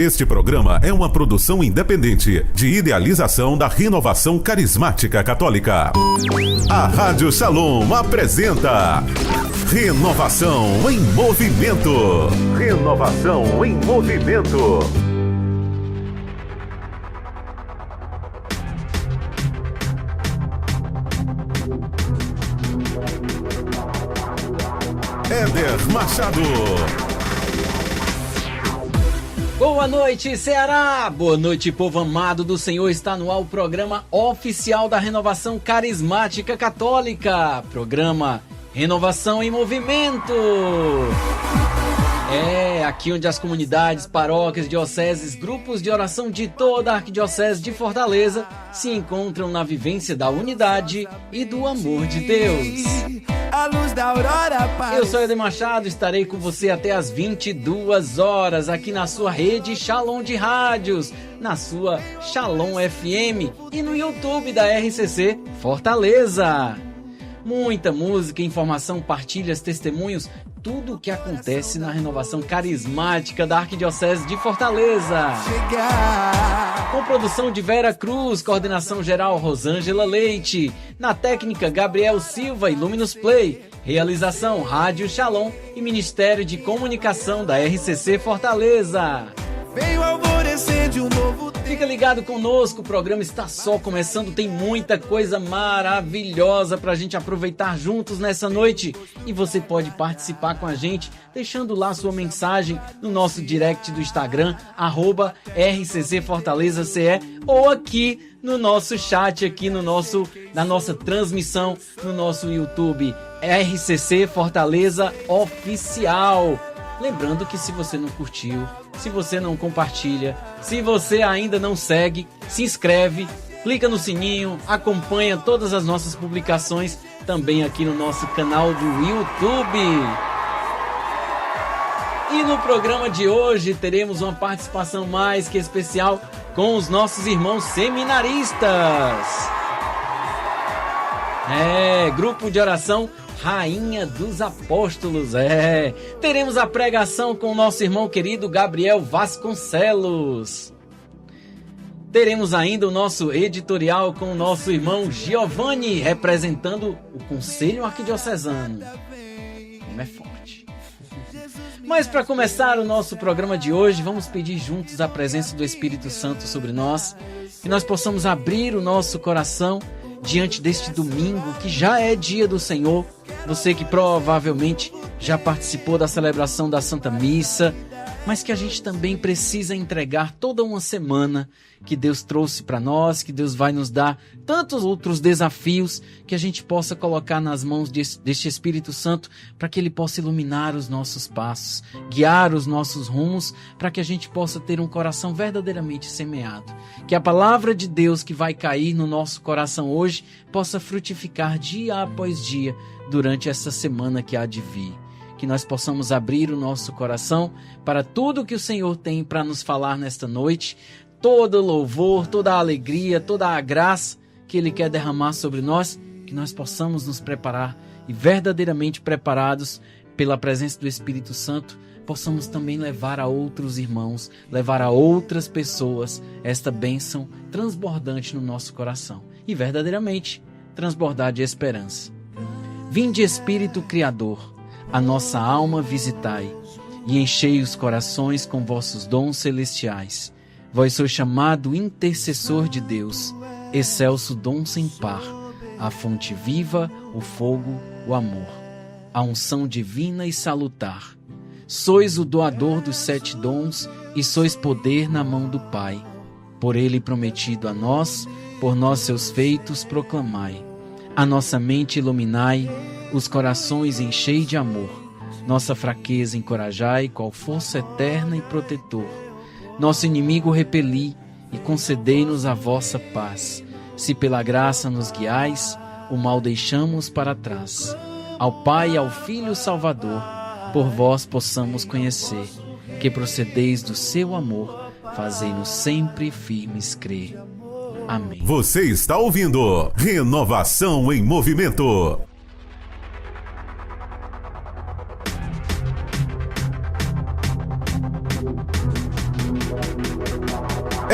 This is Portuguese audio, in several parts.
Este programa é uma produção independente de idealização da Renovação Carismática Católica. A Rádio Shalom apresenta Renovação em Movimento. Renovação em Movimento. Éder Machado. Boa noite, Ceará! Boa noite, povo amado do Senhor. Está no ar o programa oficial da Renovação Carismática Católica. Programa Renovação em Movimento. É aqui onde as comunidades, paróquias, dioceses, grupos de oração de toda a Arquidiocese de Fortaleza se encontram na vivência da unidade e do amor de Deus. A luz da aurora, Pai. Eu sou Éder Machado, estarei com você até às 22 horas aqui na sua rede Shalom de rádios, na sua Shalom FM e no YouTube da RCC Fortaleza. Muita música, informação, partilhas, testemunhos, tudo o que acontece na renovação carismática da Arquidiocese de Fortaleza. Com produção de Vera Cruz, coordenação geral Rosângela Leite, na técnica Gabriel Silva e Luminous Play, realização Rádio Shalom e Ministério de Comunicação da RCC Fortaleza. Veio alvorecer de um novo tempo. Fica ligado conosco, o programa está só começando, tem muita coisa maravilhosa pra gente aproveitar juntos nessa noite. E você pode participar com a gente, deixando lá sua mensagem no nosso direct do Instagram, @RCCFortalezaCE, ou aqui no nosso chat, aqui na nossa transmissão, no nosso YouTube, RCC Fortaleza Oficial. Lembrando que se você não curtiu, se você não compartilha, se você ainda não segue, se inscreve, clica no sininho, acompanha todas as nossas publicações também aqui no nosso canal do YouTube. E no programa de hoje teremos uma participação mais que especial com os nossos irmãos seminaristas. Grupo de oração Rainha dos Apóstolos, teremos a pregação com o nosso irmão querido Gabriel Vasconcelos. Teremos ainda o nosso editorial com o nosso irmão Giovanni, representando o Conselho Arquidiocesano. O nome é forte. Mas para começar o nosso programa de hoje, vamos pedir juntos a presença do Espírito Santo sobre nós, que nós possamos abrir o nosso coração diante deste domingo, que já é dia do Senhor. Você que provavelmente já participou da celebração da Santa Missa, mas que a gente também precisa entregar toda uma semana que Deus trouxe para nós, que Deus vai nos dar tantos outros desafios, que a gente possa colocar nas mãos deste Espírito Santo, para que Ele possa iluminar os nossos passos, guiar os nossos rumos, para que a gente possa ter um coração verdadeiramente semeado. Que a palavra de Deus que vai cair no nosso coração hoje possa frutificar dia após dia durante essa semana que há de vir. Que nós possamos abrir o nosso coração para tudo que o Senhor tem para nos falar nesta noite, todo louvor, toda a alegria, toda a graça que Ele quer derramar sobre nós, que nós possamos nos preparar e verdadeiramente preparados pela presença do Espírito Santo, possamos também levar a outros irmãos, levar a outras pessoas esta bênção transbordante no nosso coração e verdadeiramente transbordar de esperança. Vinde, Espírito Criador, a nossa alma visitai, e enchei os corações com vossos dons celestiais. Vós sois chamado intercessor de Deus, excelso dom sem par, a fonte viva, o fogo, o amor, a unção divina e salutar. Sois o doador dos 7 dons, e sois poder na mão do Pai. Por Ele prometido a nós, por nós seus feitos proclamai. A nossa mente iluminai, os corações enchei de amor, nossa fraqueza encorajai, qual força eterna e protetor. Nosso inimigo repeli, e concedei-nos a vossa paz. Se pela graça nos guiais, o mal deixamos para trás. Ao Pai e ao Filho Salvador, por vós possamos conhecer, que procedeis do seu amor, fazei-nos sempre firmes crer. Amém. Você está ouvindo Renovação em Movimento.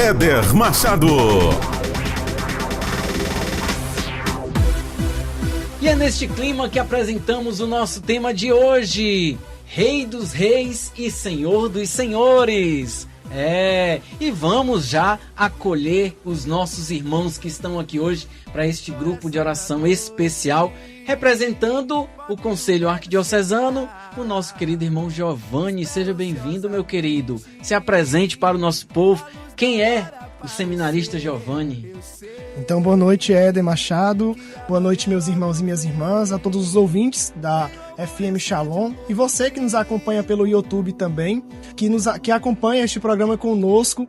Éder Machado. E é neste clima que apresentamos o nosso tema de hoje: Rei dos Reis e Senhor dos Senhores. E vamos já acolher os nossos irmãos que estão aqui hoje para este grupo de oração especial, representando o Conselho Arquidiocesano, o nosso querido irmão Giovanni. Seja bem-vindo, meu querido. Se apresente para o nosso povo. Quem é o seminarista Giovanni? Então, boa noite, Éder Machado. Boa noite, meus irmãos e minhas irmãs, a todos os ouvintes da FM Shalom. E você que nos acompanha pelo YouTube também, que acompanha este programa conosco,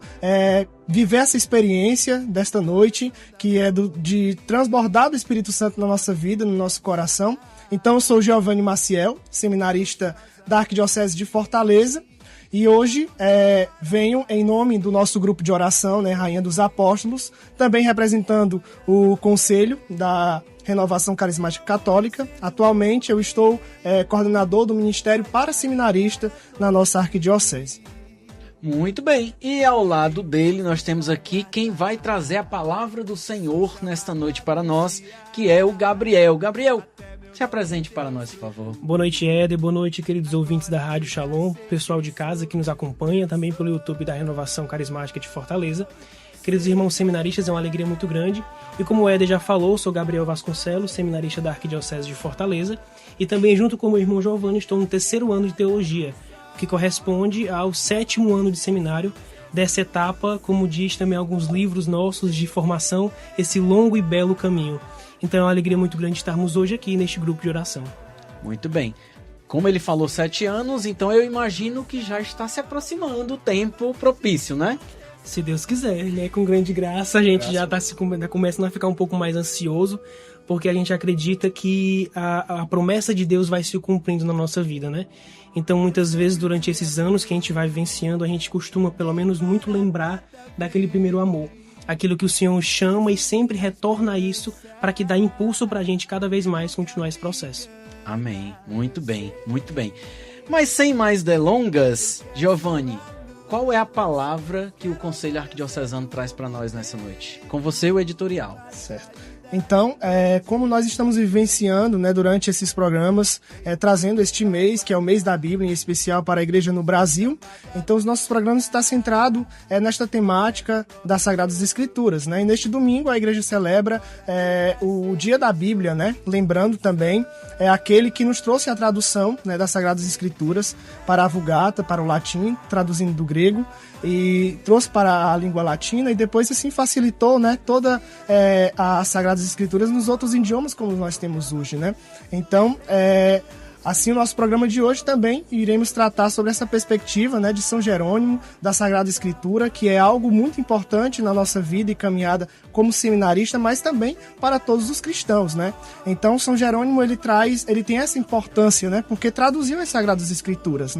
viver essa experiência desta noite, que é de transbordar do Espírito Santo na nossa vida, no nosso coração. Então, eu sou Giovanni Maciel, seminarista da Arquidiocese de Fortaleza. E hoje venho em nome do nosso grupo de oração, Rainha dos Apóstolos, também representando o Conselho da Renovação Carismática Católica. Atualmente eu estou coordenador do Ministério para Seminarista na nossa Arquidiocese. Muito bem, e ao lado dele nós temos aqui quem vai trazer a palavra do Senhor nesta noite para nós, que é o Gabriel. Gabriel, se apresente para nós, por favor. Boa noite, Éder. Boa noite, queridos ouvintes da Rádio Shalom, pessoal de casa que nos acompanha, também pelo YouTube da Renovação Carismática de Fortaleza. Queridos irmãos seminaristas, é uma alegria muito grande. E como o Éder já falou, sou Gabriel Vasconcelos, seminarista da Arquidiocese de Fortaleza. E também, junto com o meu irmão Giovanni, estou no 3º ano de Teologia, que corresponde ao 7º ano de seminário dessa etapa, como diz também alguns livros nossos de formação, esse longo e belo caminho. Então é uma alegria muito grande estarmos hoje aqui neste grupo de oração. Muito bem. Como ele falou 7 anos, então eu imagino que já está se aproximando o tempo propício, né? Se Deus quiser, né? Com grande graça, a gente já está começando a ficar um pouco mais ansioso, porque a gente acredita que a promessa de Deus vai se cumprindo na nossa vida, né? Então, muitas vezes, durante esses anos que a gente vai vivenciando, a gente costuma, pelo menos, muito lembrar daquele primeiro amor. Aquilo que o Senhor chama e sempre retorna a isso para que dá impulso para a gente cada vez mais continuar esse processo. Amém. Muito bem, muito bem. Mas sem mais delongas, Giovanni, qual é a palavra que o Conselho Arquidiocesano traz para nós nessa noite? Com você, o editorial. Certo. Então, como nós estamos vivenciando, durante esses programas, trazendo este mês, que é o mês da Bíblia, em especial para a Igreja no Brasil, então os nossos programas estão centrados nesta temática das Sagradas Escrituras, E neste domingo a Igreja celebra o Dia da Bíblia, Lembrando também aquele que nos trouxe a tradução das Sagradas Escrituras para a Vulgata, para o latim, traduzindo do grego, e trouxe para a língua latina e depois assim facilitou toda as Sagradas Escrituras nos outros idiomas como nós temos hoje, Então, assim o nosso programa de hoje também iremos tratar sobre essa perspectiva de São Jerônimo, da Sagrada Escritura, que é algo muito importante na nossa vida e caminhada como seminarista, mas também para todos os cristãos, Então São Jerônimo ele tem essa importância, porque traduziu as Sagradas Escrituras,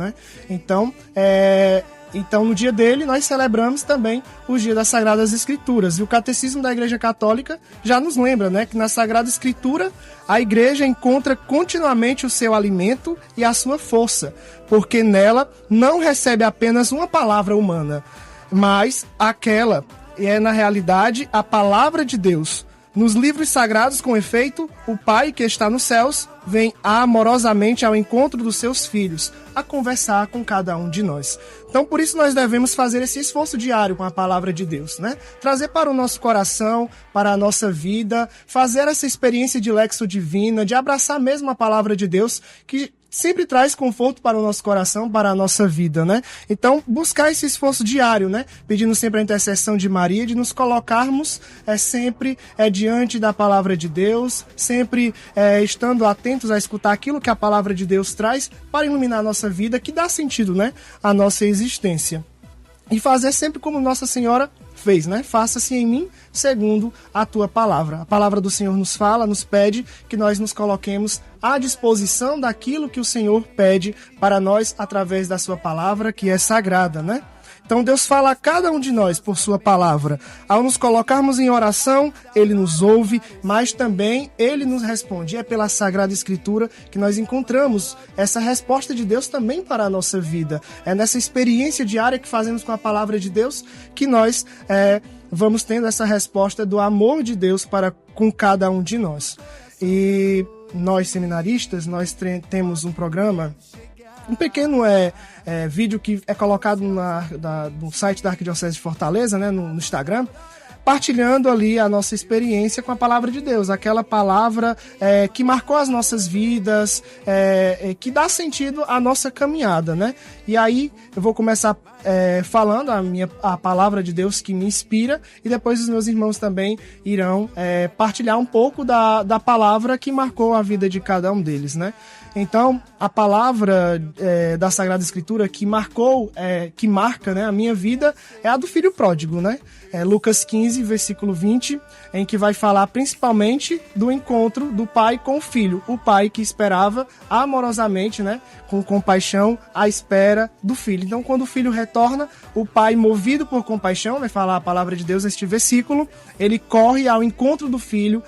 Então, no dia dele, nós celebramos também o Dia das Sagradas Escrituras. E o Catecismo da Igreja Católica já nos lembra, que na Sagrada Escritura a Igreja encontra continuamente o seu alimento e a sua força, porque nela não recebe apenas uma palavra humana, mas aquela é, na realidade, a palavra de Deus. Nos livros sagrados, com efeito, o Pai que está nos céus vem amorosamente ao encontro dos seus filhos, a conversar com cada um de nós. Então, por isso nós devemos fazer esse esforço diário com a palavra de Deus, Trazer para o nosso coração, para a nossa vida, fazer essa experiência de lexo divina, de abraçar mesmo a palavra de Deus, que sempre traz conforto para o nosso coração, para a nossa vida, Então, buscar esse esforço diário, Pedindo sempre a intercessão de Maria, de nos colocarmos sempre diante da palavra de Deus, sempre estando atentos a escutar aquilo que a palavra de Deus traz para iluminar a nossa vida, que dá sentido, à nossa existência. E fazer sempre como Nossa Senhora fez, Faça-se em mim segundo a tua palavra. A palavra do Senhor nos fala, nos pede que nós nos coloquemos à disposição daquilo que o Senhor pede para nós através da sua palavra, que é sagrada, Então Deus fala a cada um de nós por sua palavra. Ao nos colocarmos em oração, Ele nos ouve, mas também Ele nos responde. E é pela Sagrada Escritura que nós encontramos essa resposta de Deus também para a nossa vida. É nessa experiência diária que fazemos com a palavra de Deus que nós vamos tendo essa resposta do amor de Deus para com cada um de nós. E nós, seminaristas, nós temos um programa, um pequeno vídeo que é colocado no site da Arquidiocese de Fortaleza, né, no Instagram, partilhando ali a nossa experiência com a palavra de Deus, aquela palavra que marcou as nossas vidas, que dá sentido à nossa caminhada, né? E aí eu vou começar falando a palavra de Deus que me inspira, e depois os meus irmãos também irão partilhar um pouco da palavra que marcou a vida de cada um deles, né? Então, a palavra da Sagrada Escritura que marca, né, a minha vida é a do filho pródigo, né? Lucas 15, versículo 20, em que vai falar principalmente do encontro do pai com o filho. O pai que esperava amorosamente, né, com compaixão, a espera do filho. Então, quando o filho retorna, o pai, movido por compaixão, vai falar a palavra de Deus neste versículo, ele corre ao encontro do filho,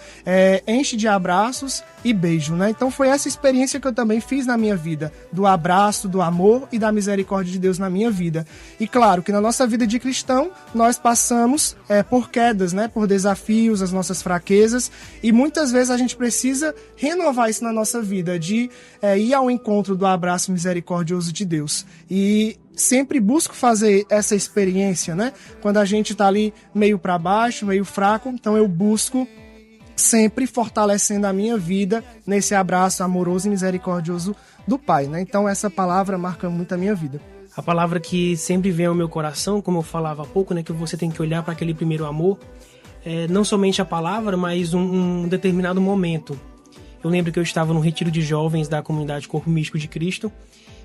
enche de abraços e beijo, né? Então foi essa experiência que eu também fiz na minha vida, do abraço, do amor e da misericórdia de Deus na minha vida. E claro que na nossa vida de cristão, nós passamos por quedas, né? Por desafios, as nossas fraquezas, e muitas vezes a gente precisa renovar isso na nossa vida, de ir ao encontro do abraço misericordioso de Deus. E sempre busco fazer essa experiência, né? Quando a gente tá ali meio para baixo, meio fraco, então eu busco sempre fortalecendo a minha vida nesse abraço amoroso e misericordioso do Pai, né? Então essa palavra marca muito a minha vida. A palavra que sempre vem ao meu coração, como eu falava há pouco, né, que você tem que olhar para aquele primeiro amor, não somente a palavra, mas um determinado momento. Eu lembro que eu estava no retiro de jovens da comunidade Corpo Místico de Cristo,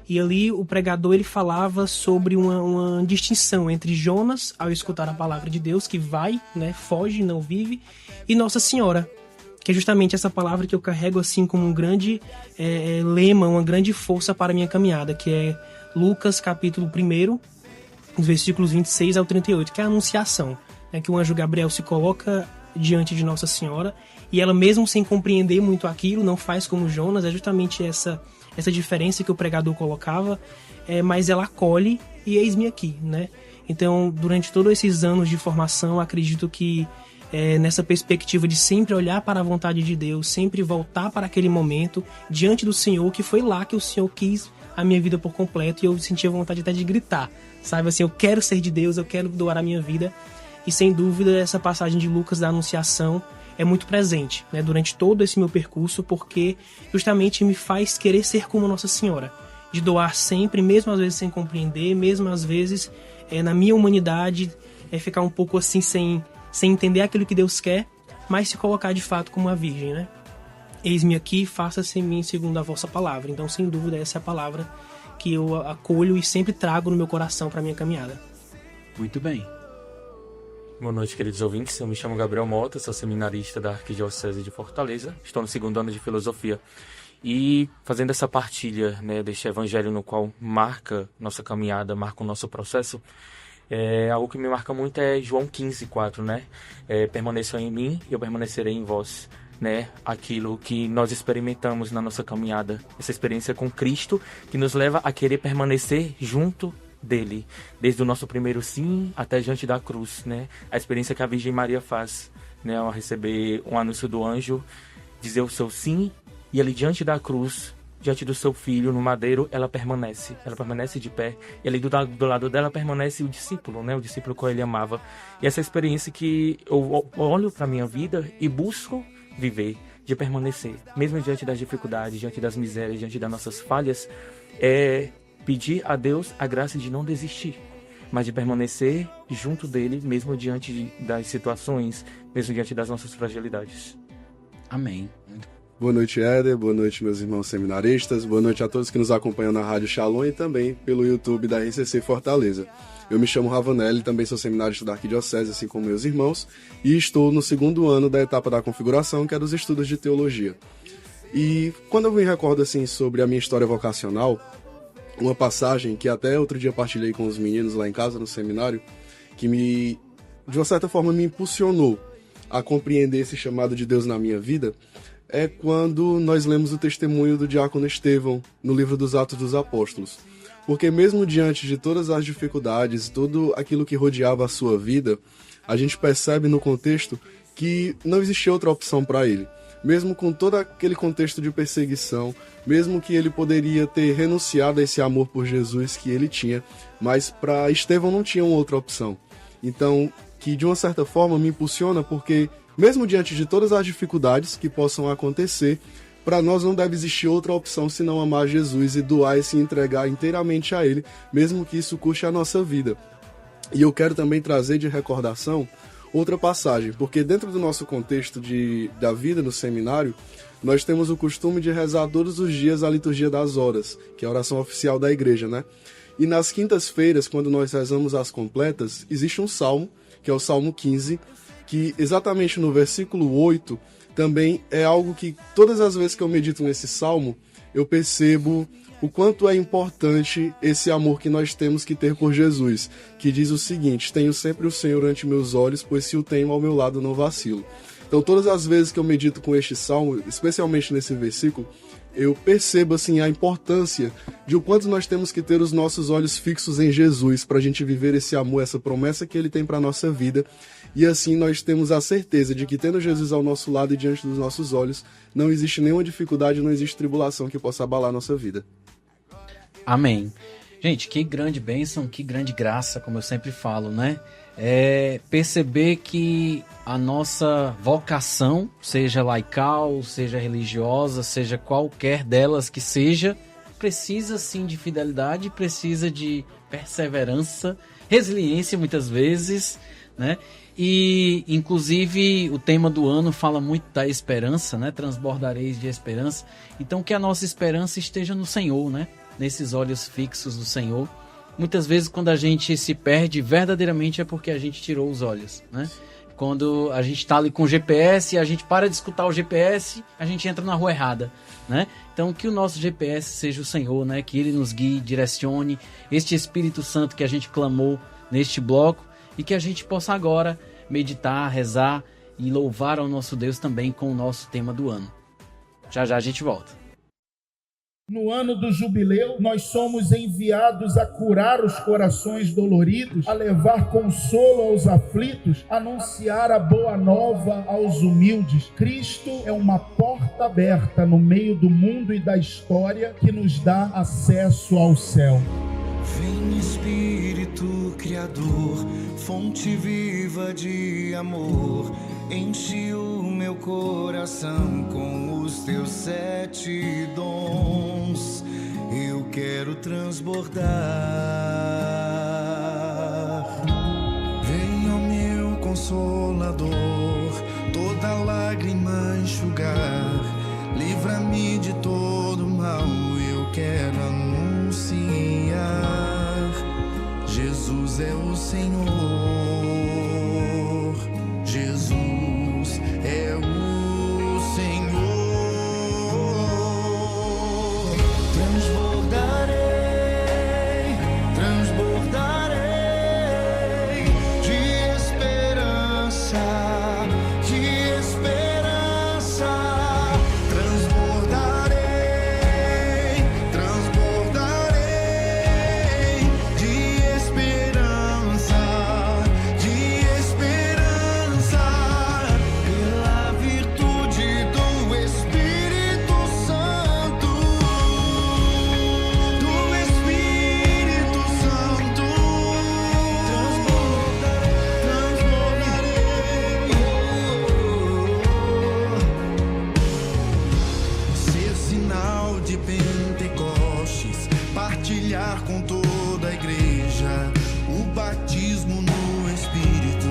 e ali o pregador ele falava sobre uma distinção entre Jonas, ao escutar a palavra de Deus, que vai, né, foge, não vive, e Nossa Senhora, que é justamente essa palavra que eu carrego assim como um grande lema, uma grande força para a minha caminhada, que é Lucas capítulo 1, versículos 26 ao 38, que é a anunciação, né, que o anjo Gabriel se coloca diante de Nossa Senhora, e ela mesmo sem compreender muito aquilo, não faz como Jonas, é justamente essa diferença que o pregador colocava, mas ela acolhe e eis-me aqui, né? Então, durante todos esses anos de formação, acredito que nessa perspectiva de sempre olhar para a vontade de Deus, sempre voltar para aquele momento diante do Senhor, que foi lá que o Senhor quis a minha vida por completo, e eu sentia vontade até de gritar, sabe? Assim, eu quero ser de Deus, eu quero doar a minha vida, e sem dúvida essa passagem de Lucas da Anunciação é muito presente, né, durante todo esse meu percurso, porque justamente me faz querer ser como Nossa Senhora, de doar sempre, mesmo às vezes sem compreender, mesmo às vezes na minha humanidade ficar um pouco assim sem entender aquilo que Deus quer, mas se colocar de fato como a Virgem, né? Eis-me aqui, faça-se em mim segundo a vossa palavra. Então, sem dúvida, essa é a palavra que eu acolho e sempre trago no meu coração para a minha caminhada. Muito bem. Boa noite, queridos ouvintes. Eu me chamo Gabriel Mota, sou seminarista da Arquidiocese de Fortaleza. Estou no 2º ano de Filosofia. E fazendo essa partilha, né, deste evangelho no qual marca nossa caminhada, marca o nosso processo, algo que me marca muito é João 15:4, né? Permaneçam em mim e eu permanecerei em vós. Né? Aquilo que nós experimentamos na nossa caminhada, essa experiência com Cristo que nos leva a querer permanecer junto dele, desde o nosso primeiro sim até diante da cruz, né? A experiência que a Virgem Maria faz, né, ao receber um anúncio do anjo, dizer o seu sim, e ali diante da cruz, diante do seu filho no madeiro, ela permanece de pé, e ali do lado dela permanece o discípulo, né? O discípulo que ele amava. E essa experiência que eu olho para minha vida e busco viver, de permanecer, mesmo diante das dificuldades, diante das misérias, diante das nossas falhas, pedir a Deus a graça de não desistir, mas de permanecer junto dele, mesmo diante das situações, mesmo diante das nossas fragilidades. Amém. Boa noite, Éder. Boa noite, meus irmãos seminaristas. Boa noite a todos que nos acompanham na Rádio Shalom e também pelo YouTube da RCC Fortaleza. Eu me chamo Ravanelli, também sou seminarista da Arquidiocese, assim como meus irmãos, e estou no 2º ano da etapa da configuração, que é dos estudos de teologia. E quando eu me recordo assim sobre a minha história vocacional, uma passagem que até outro dia partilhei com os meninos lá em casa, no seminário, que de uma certa forma me impulsionou a compreender esse chamado de Deus na minha vida, é quando nós lemos o testemunho do diácono Estevão no livro dos Atos dos Apóstolos. Porque mesmo diante de todas as dificuldades, tudo aquilo que rodeava a sua vida, a gente percebe no contexto que não existia outra opção para ele. Mesmo com todo aquele contexto de perseguição, mesmo que ele poderia ter renunciado a esse amor por Jesus que ele tinha, mas para Estevão não tinha outra opção. Então, que de uma certa forma me impulsiona, porque mesmo diante de todas as dificuldades que possam acontecer, para nós não deve existir outra opção senão amar Jesus e doar e se entregar inteiramente a Ele, mesmo que isso custe a nossa vida. E eu quero também trazer de recordação outra passagem, porque dentro do nosso contexto da vida no seminário, nós temos o costume de rezar todos os dias a liturgia das horas, que é a oração oficial da igreja, né? E nas quintas-feiras, quando nós rezamos as completas, existe um salmo, que é o Salmo 15, que exatamente no versículo 8, também é algo que todas as vezes que eu medito nesse salmo, eu percebo o quanto é importante esse amor que nós temos que ter por Jesus, que diz o seguinte: tenho sempre o Senhor ante meus olhos, pois se o tenho ao meu lado não vacilo. Então todas as vezes que eu medito com este salmo, especialmente nesse versículo, eu percebo assim a importância de o quanto nós temos que ter os nossos olhos fixos em Jesus para a gente viver esse amor, essa promessa que Ele tem para a nossa vida. E assim nós temos a certeza de que, tendo Jesus ao nosso lado e diante dos nossos olhos, não existe nenhuma dificuldade, não existe tribulação que possa abalar a nossa vida. Amém. Gente, que grande bênção, que grande graça, como eu sempre falo, né? É perceber que a nossa vocação, seja laical, seja religiosa, seja qualquer delas que seja, precisa sim de fidelidade, precisa de perseverança, resiliência muitas vezes, né? E inclusive o tema do ano fala muito da esperança, né? Transbordareis de esperança. Então que a nossa esperança esteja no Senhor, né? Nesses olhos fixos do Senhor. Muitas vezes quando a gente se perde, verdadeiramente é porque a gente tirou os olhos, né? Quando a gente está ali com o GPS e a gente para de escutar o GPS, a gente entra na rua errada, né? Então que o nosso GPS seja o Senhor, né? Que Ele nos guie, direcione, este Espírito Santo que a gente clamou neste bloco, e que a gente possa agora meditar, rezar e louvar ao nosso Deus também com o nosso tema do ano. Já já a gente volta. No ano do jubileu, nós somos enviados a curar os corações doloridos, a levar consolo aos aflitos, a anunciar a boa nova aos humildes. Cristo é uma porta aberta no meio do mundo e da história que nos dá acesso ao céu. Vem Espírito Criador, fonte viva de amor, enche o meu coração com os teus 7 dons. Eu quero transbordar. Vem, ó meu Consolador, toda lágrima enxugar. Livra-me de todo mal, eu quero anunciar. Jesus é o Senhor, Jesus é o Senhor. Transbordarei, transbordarei de esperança, de esperança. Transbordarei, transbordarei de esperança, de esperança, pela virtude do Espírito Santo, do Espírito Santo. Ser sinal de Pentecostes, partilhar com toda a igreja o batismo no Espírito.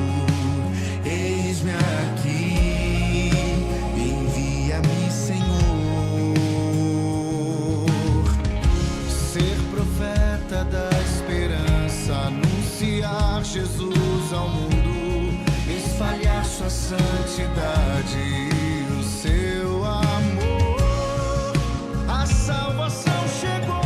Eis-me aqui, envia-me, Senhor. Ser profeta da esperança, anunciar Jesus ao mundo, espalhar sua santidade e o seu amor. A salvação chegou,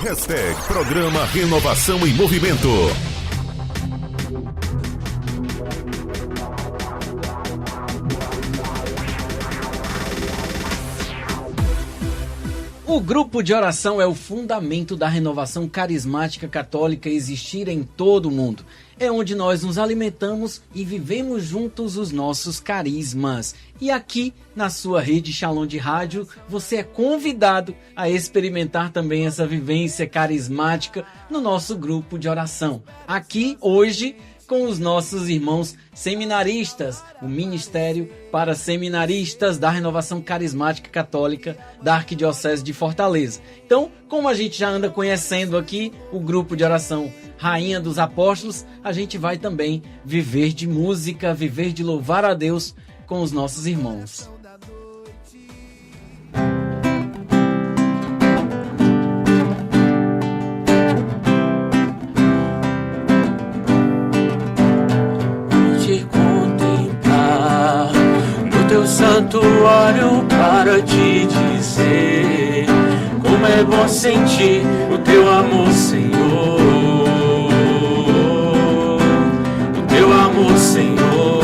Hashtag Programa Renovação em Movimento. O grupo de oração é o fundamento da renovação carismática católica existir em todo o mundo. É onde nós nos alimentamos e vivemos juntos os nossos carismas. E aqui, na sua rede Shalom de Rádio, você é convidado a experimentar também essa vivência carismática no nosso grupo de oração. Aqui, hoje, com os nossos irmãos seminaristas, o Ministério para Seminaristas da Renovação Carismática Católica da Arquidiocese de Fortaleza. Então, como a gente já anda conhecendo aqui o grupo de oração Rainha dos Apóstolos, a gente vai também viver de música, viver de louvar a Deus com os nossos irmãos. Santuário para te dizer como é bom sentir o teu amor, Senhor. O teu amor, Senhor.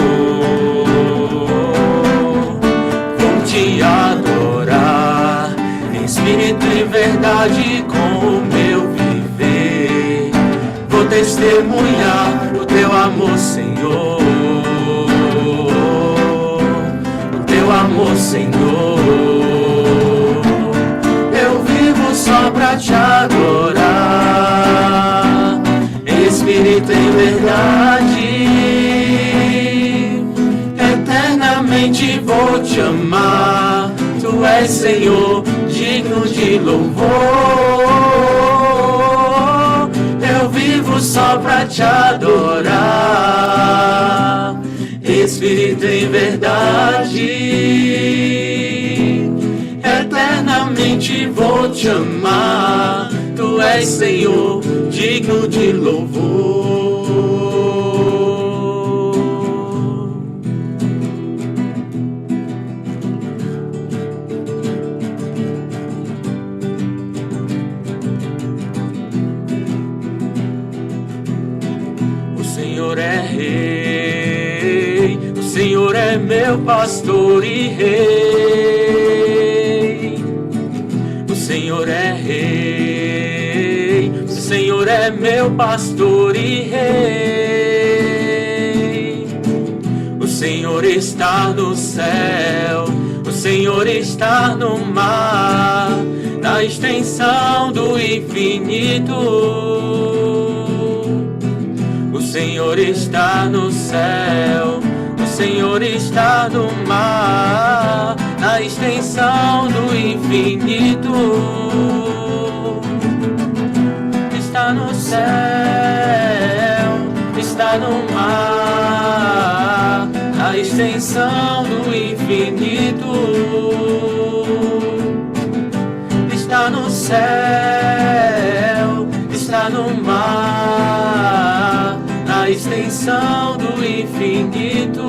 Vou te adorar em espírito e verdade com o meu viver. Vou testemunhar o teu amor, Senhor. Amor, Senhor, eu vivo só pra te adorar, em espírito e em verdade, eternamente vou te amar, tu és Senhor, digno de louvor, eu vivo só pra te adorar, espírito em verdade, eternamente vou te amar, tu és Senhor, digno de louvor. O Senhor é Rei, o Senhor é meu pastor e Rei. O Senhor é Rei, o Senhor é meu pastor e Rei. O Senhor está no céu, o Senhor está no mar, na extensão do infinito. O Senhor está no céu, o Senhor está no mar, na extensão do infinito. Está no céu, está no mar, na extensão do infinito. Está no céu, está no mar, na extensão do infinito.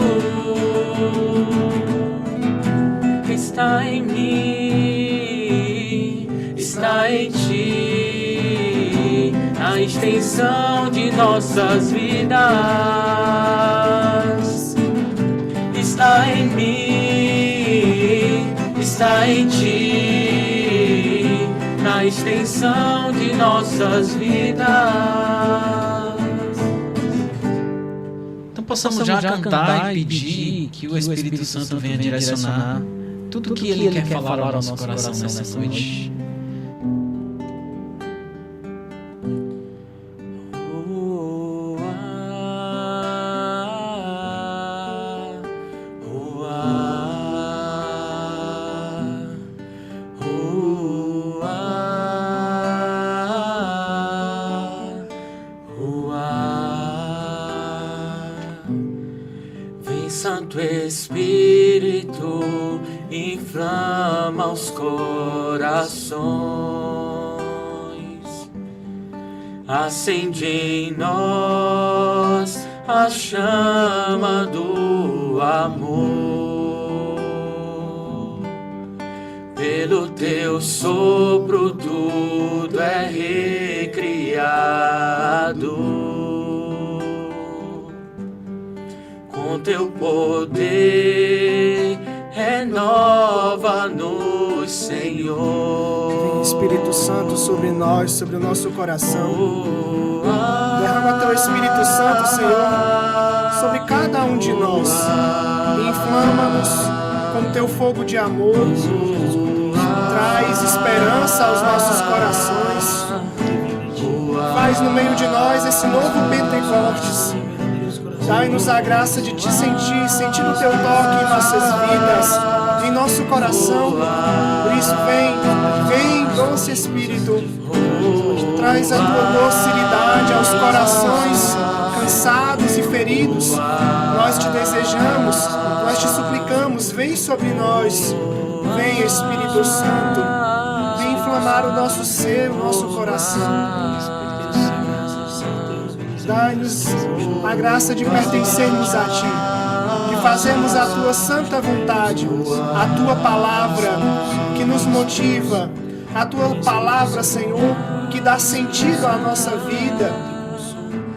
Está em mim, está em ti, na extensão de nossas vidas. Está em mim, está em ti, na extensão de nossas vidas. Possamos já cantar e pedir que o Espírito Santo venha direcionar tudo que Ele quer falar ao nosso coração nessa noite. Santo Espírito, inflama os corações, acende em nós a chama do amor. Pelo teu sopro tudo é teu poder, renova-nos, Senhor. Vem, Espírito Santo, sobre nós, sobre o nosso coração. Derrama teu Espírito Santo, Senhor, sobre cada um de nós. E inflama-nos com teu fogo de amor. Traz esperança aos nossos corações. Faz no meio de nós esse novo Pentecostes. Dai-nos a graça de te sentir o teu toque em nossas vidas, em nosso coração. Por isso, vem, doce Espírito. Traz a tua docilidade aos corações cansados e feridos. Nós te desejamos, nós te suplicamos, vem sobre nós. Vem, Espírito Santo. Vem inflamar o nosso ser, o nosso coração. Dai-nos a graça de pertencermos a Ti, de fazermos a Tua santa vontade, a Tua palavra que nos motiva, a Tua palavra, Senhor, que dá sentido à nossa vida.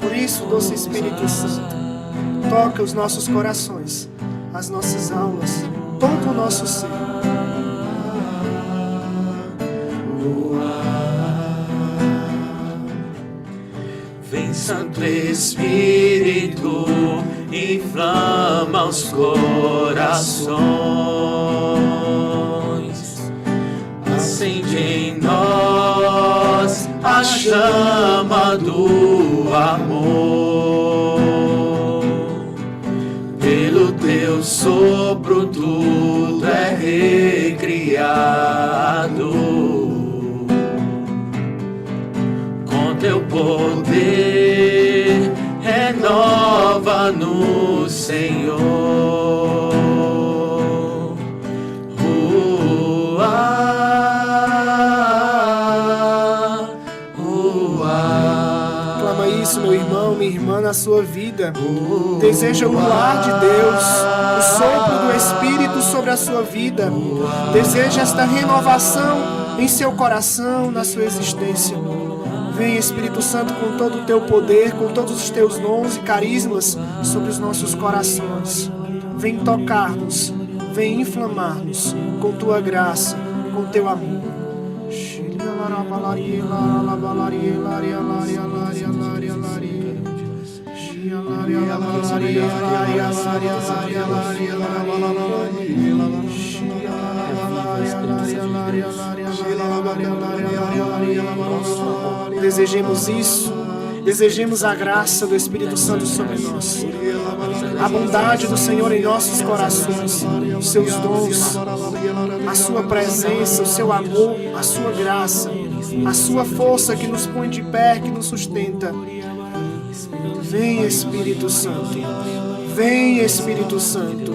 Por isso, doce Espírito Santo, toca os nossos corações, as nossas almas, todo o nosso ser. Vem, Santo Espírito, inflama os corações. Acende em nós a chama do amor. Pelo teu sopro tudo é recriado. Teu poder, renova-nos, Senhor. Clama isso, meu irmão, minha irmã, na sua vida. Deseja o lar de Deus, o sopro do Espírito sobre a sua vida. Deseja esta renovação em seu coração, na sua existência. Vem, Espírito Santo, com todo o teu poder, com todos os teus dons e carismas sobre os nossos corações. Vem tocar-nos, vem inflamar-nos com tua graça, com teu amor. Desejemos isso, desejemos a graça do Espírito Santo sobre nós, a bondade do Senhor em nossos corações, os seus dons, a sua presença, o seu amor, a sua graça, a sua força que nos põe de pé, que nos sustenta. Vem, Espírito Santo, vem, Espírito Santo.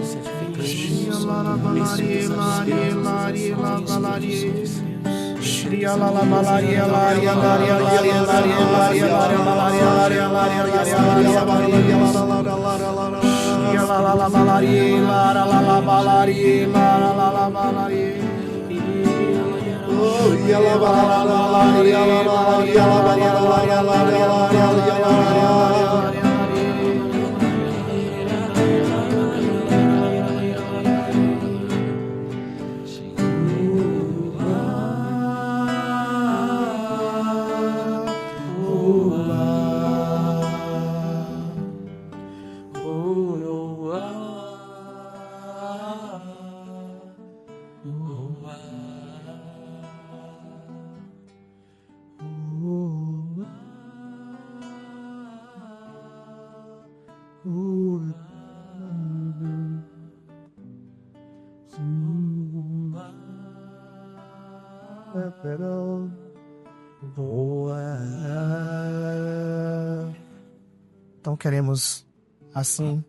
Então queremos, assim,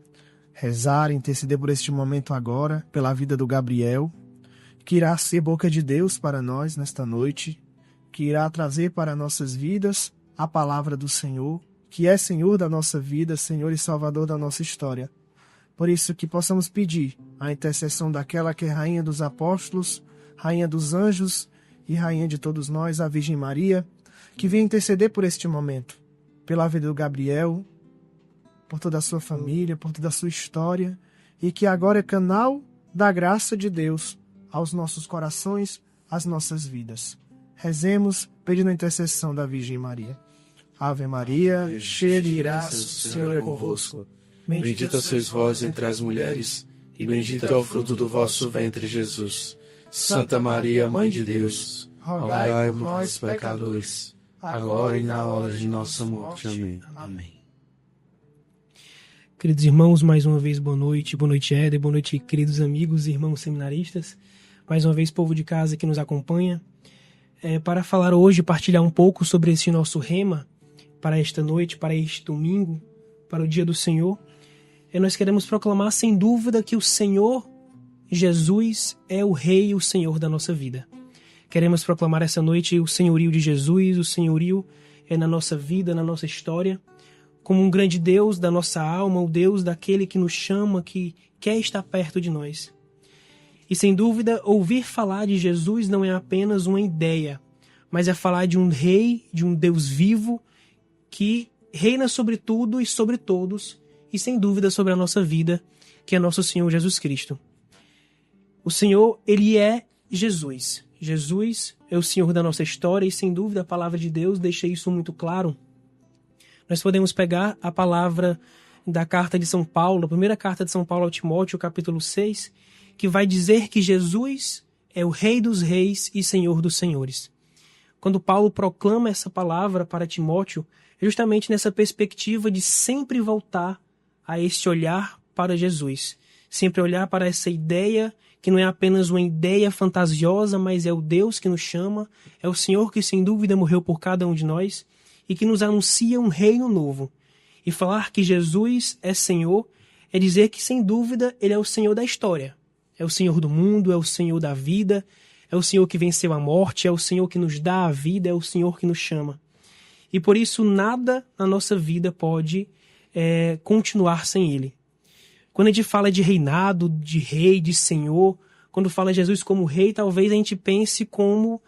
rezar, interceder por este momento agora, pela vida do Gabriel, que irá ser boca de Deus para nós nesta noite, que irá trazer para nossas vidas a palavra do Senhor, que é Senhor da nossa vida, Senhor e Salvador da nossa história. Por isso que possamos pedir a intercessão daquela que é Rainha dos Apóstolos, Rainha dos Anjos e Rainha de todos nós, a Virgem Maria, que venha interceder por este momento, pela vida do Gabriel, por toda a sua família, por toda a sua história, e que agora é canal da graça de Deus aos nossos corações, às nossas vidas. Rezemos pedindo a intercessão da Virgem Maria. Ave Maria, cheia de graça, o Senhor é convosco. Bendita sois vós entre as mulheres, e bendito é o fruto do vosso ventre, Jesus. Santa Maria, Mãe de Deus, rogai por nós, pecadores, agora e na hora de nossa morte. Amém. Amém. Queridos irmãos, mais uma vez boa noite Éder, boa noite queridos amigos e irmãos seminaristas, mais uma vez povo de casa que nos acompanha, para falar hoje, partilhar um pouco sobre esse nosso rema, para esta noite, para este domingo, para o dia do Senhor. Nós queremos proclamar sem dúvida que o Senhor Jesus é o Rei e o Senhor da nossa vida. Queremos proclamar essa noite o senhorio de Jesus, o senhorio na nossa vida, na nossa história, como um grande Deus da nossa alma, o Deus daquele que nos chama, que quer estar perto de nós. E sem dúvida, ouvir falar de Jesus não é apenas uma ideia, mas é falar de um Rei, de um Deus vivo, que reina sobre tudo e sobre todos, e sem dúvida sobre a nossa vida, que é nosso Senhor Jesus Cristo. O Senhor, Ele é Jesus. Jesus é o Senhor da nossa história e sem dúvida a palavra de Deus deixa isso muito claro. Nós podemos pegar a palavra da carta de São Paulo, a primeira carta de São Paulo ao Timóteo, capítulo 6, que vai dizer que Jesus é o Rei dos Reis e Senhor dos Senhores. Quando Paulo proclama essa palavra para Timóteo, é justamente nessa perspectiva de sempre voltar a esse olhar para Jesus. Sempre olhar para essa ideia que não é apenas uma ideia fantasiosa, mas é o Deus que nos chama, é o Senhor que sem dúvida morreu por cada um de nós e que nos anuncia um reino novo. E falar que Jesus é Senhor é dizer que sem dúvida Ele é o Senhor da história. É o Senhor do mundo, é o Senhor da vida, é o Senhor que venceu a morte, é o Senhor que nos dá a vida, é o Senhor que nos chama. E por isso nada na nossa vida pode continuar sem Ele. Quando a gente fala de reinado, de rei, de senhor, quando fala Jesus como rei, talvez a gente pense como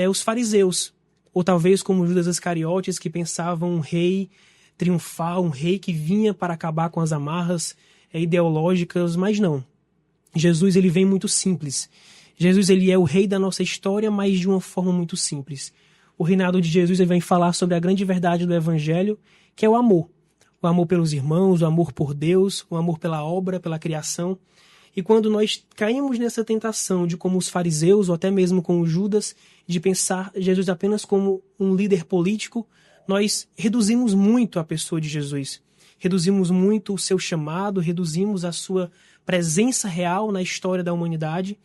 os fariseus, ou talvez como Judas Iscariotes, que pensavam um rei triunfal, um rei que vinha para acabar com as amarras ideológicas, mas não. Jesus ele vem muito simples. Jesus ele é o rei da nossa história, mas de uma forma muito simples. O reinado de Jesus ele vem falar sobre a grande verdade do Evangelho, que é o amor. O amor pelos irmãos, o amor por Deus, o amor pela obra, pela criação. E quando nós caímos nessa tentação de, como os fariseus, ou até mesmo como Judas, de pensar Jesus apenas como um líder político, nós reduzimos muito a pessoa de Jesus. Reduzimos muito o seu chamado, reduzimos a sua presença real na história da humanidade.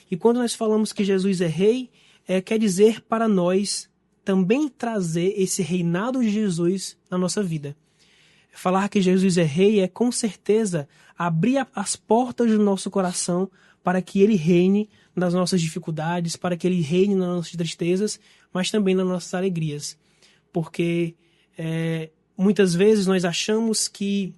E quando nós falamos que Jesus é rei, quer dizer para nós também trazer esse reinado de Jesus na nossa vida. Falar que Jesus é rei é, com certeza, abrir as portas do nosso coração para que Ele reine nas nossas dificuldades, para que Ele reine nas nossas tristezas, mas também nas nossas alegrias. Porque muitas vezes nós achamos que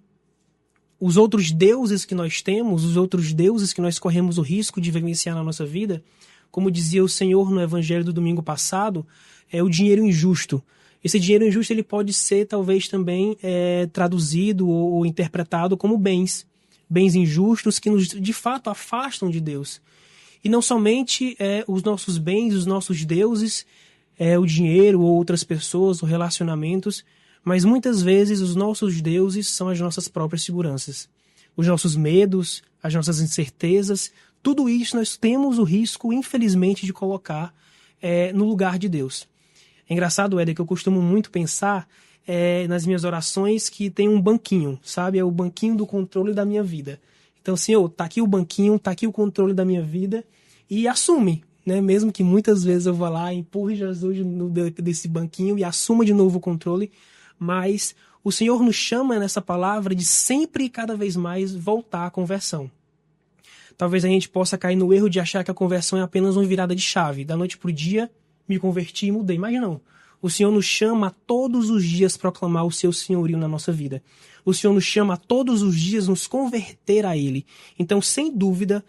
os outros deuses que nós temos, os outros deuses que nós corremos o risco de vivenciar na nossa vida, como dizia o Senhor no Evangelho do domingo passado, é o dinheiro injusto. Esse dinheiro injusto ele pode ser talvez também traduzido ou interpretado como bens. Bens injustos que nos de fato afastam de Deus. E não somente os nossos bens, os nossos deuses, o dinheiro ou outras pessoas ou relacionamentos, mas muitas vezes os nossos deuses são as nossas próprias seguranças. Os nossos medos, as nossas incertezas, tudo isso nós temos o risco, infelizmente, de colocar no lugar de Deus. É engraçado, Éder, que eu costumo muito pensar nas minhas orações que tem um banquinho, sabe? É o banquinho do controle da minha vida. Então, Senhor, tá aqui o banquinho, tá aqui o controle da minha vida e assume, né? Mesmo que muitas vezes eu vá lá, empurre Jesus desse banquinho e assuma de novo o controle, mas o Senhor nos chama nessa palavra de sempre e cada vez mais voltar à conversão. Talvez a gente possa cair no erro de achar que a conversão é apenas uma virada de chave. Da noite para o dia, me converti e mudei. Mas não. O Senhor nos chama a todos os dias proclamar o seu senhorio na nossa vida. O Senhor nos chama a todos os dias nos converter a Ele. Então, sem dúvida,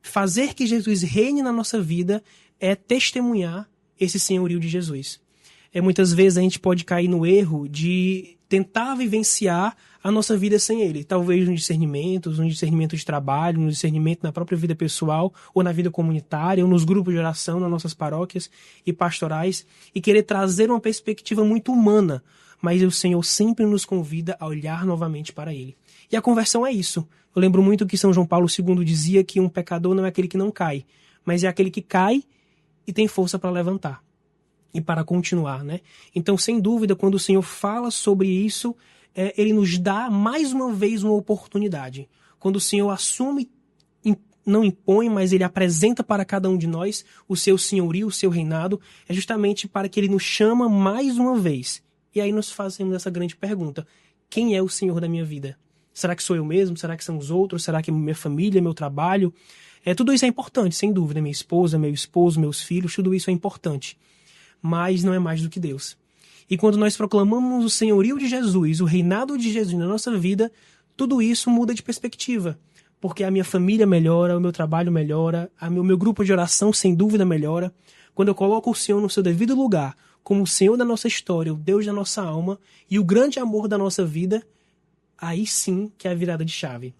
fazer que Jesus reine na nossa vida é testemunhar esse senhorio de Jesus. Muitas vezes a gente pode cair no erro de tentar vivenciar a nossa vida sem ele. Talvez no discernimento de trabalho, no discernimento na própria vida pessoal, ou na vida comunitária, ou nos grupos de oração, nas nossas paróquias e pastorais, e querer trazer uma perspectiva muito humana. Mas o Senhor sempre nos convida a olhar novamente para ele. E a conversão é isso. Eu lembro muito que São João Paulo II dizia que um pecador não é aquele que não cai, mas é aquele que cai e tem força para levantar e para continuar, né? Então, sem dúvida, quando o Senhor fala sobre isso, ele nos dá mais uma vez uma oportunidade. Quando o Senhor assume, não impõe, mas ele apresenta para cada um de nós o seu senhorio, o seu reinado, é justamente para que ele nos chama mais uma vez. E aí nós fazemos essa grande pergunta: quem é o Senhor da minha vida? Será que sou eu mesmo? Será que são os outros? Será que é minha família, meu trabalho? Tudo isso é importante, sem dúvida. Minha esposa, meu esposo, meus filhos, tudo isso é importante. Mas não é mais do que Deus. E quando nós proclamamos o senhorio de Jesus, o reinado de Jesus na nossa vida, tudo isso muda de perspectiva. Porque a minha família melhora, o meu trabalho melhora, o meu grupo de oração, sem dúvida, melhora. Quando eu coloco o Senhor no seu devido lugar, como o Senhor da nossa história, o Deus da nossa alma e o grande amor da nossa vida, aí sim que é a virada de chave.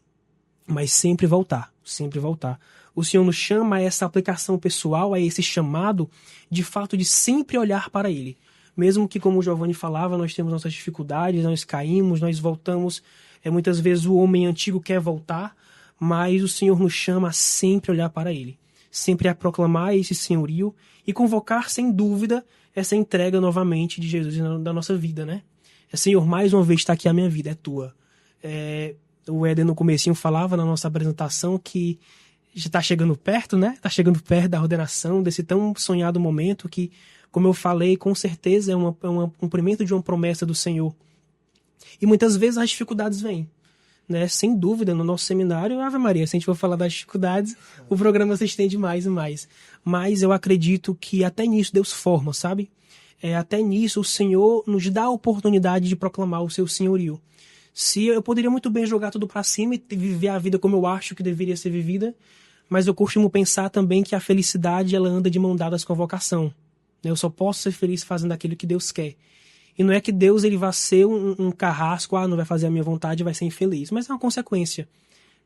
Mas sempre voltar, sempre voltar. O Senhor nos chama a essa aplicação pessoal, a esse chamado, de fato, de sempre olhar para Ele. Mesmo que, como o Giovanni falava, nós temos nossas dificuldades, nós caímos, nós voltamos. Muitas vezes o homem antigo quer voltar, mas o Senhor nos chama a sempre olhar para Ele. Sempre a proclamar esse senhorio e convocar, sem dúvida, essa entrega novamente de Jesus da nossa vida, né? Senhor, mais uma vez está aqui a minha vida, é tua. O Éder no comecinho falava na nossa apresentação que já está chegando perto, né? Está chegando perto da ordenação, desse tão sonhado momento que, como eu falei, com certeza é um cumprimento de uma promessa do Senhor. E muitas vezes as dificuldades vêm, né? Sem dúvida, no nosso seminário, Ave Maria, se a gente for falar das dificuldades, o programa se estende mais e mais. Mas eu acredito que até nisso Deus forma, sabe? Até nisso o Senhor nos dá a oportunidade de proclamar o seu senhorio. Se eu poderia muito bem jogar tudo para cima e viver a vida como eu acho que deveria ser vivida, mas eu costumo pensar também que a felicidade ela anda de mão dadas com a vocação. Eu só posso ser feliz fazendo aquilo que Deus quer. E não é que Deus ele vai ser um carrasco, não vai fazer a minha vontade, vai ser infeliz, mas é uma consequência.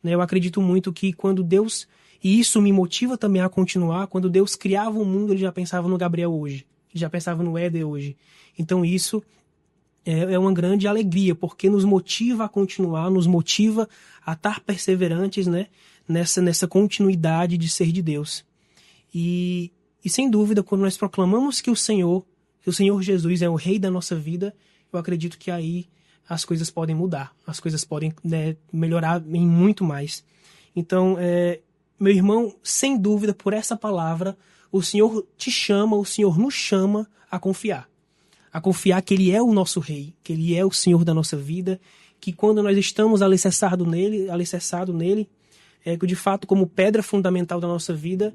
Eu acredito muito que quando Deus, e isso me motiva também a continuar, quando Deus criava o mundo, ele já pensava no Gabriel hoje, ele já pensava no Éder hoje. Então isso é uma grande alegria, porque nos motiva a continuar, nos motiva a estar perseverantes, né, nessa continuidade de ser de Deus. E sem dúvida, quando nós proclamamos que o Senhor Jesus é o Rei da nossa vida, eu acredito que aí as coisas podem mudar, as coisas podem, né, melhorar em muito mais. Então, meu irmão, sem dúvida, por essa palavra, o Senhor te chama, o Senhor nos chama a confiar que Ele é o nosso Rei, que Ele é o Senhor da nossa vida, que quando nós estamos alicerçado nele, que de fato, como pedra fundamental da nossa vida,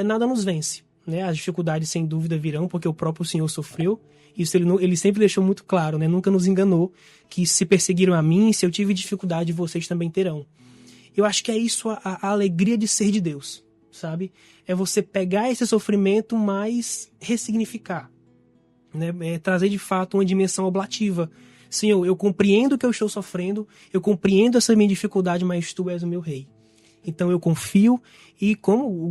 nada nos vence. Né? As dificuldades, sem dúvida, virão, porque o próprio Senhor sofreu. Isso ele sempre deixou muito claro, né? Nunca nos enganou, que se perseguiram a mim, se eu tive dificuldade, vocês também terão. Eu acho que é isso a alegria de ser de Deus, sabe? É você pegar esse sofrimento, mas ressignificar. Né? Trazer de fato uma dimensão oblativa. Senhor, eu compreendo que eu estou sofrendo, eu compreendo essa minha dificuldade, mas Tu és o meu Rei. Então eu confio, e como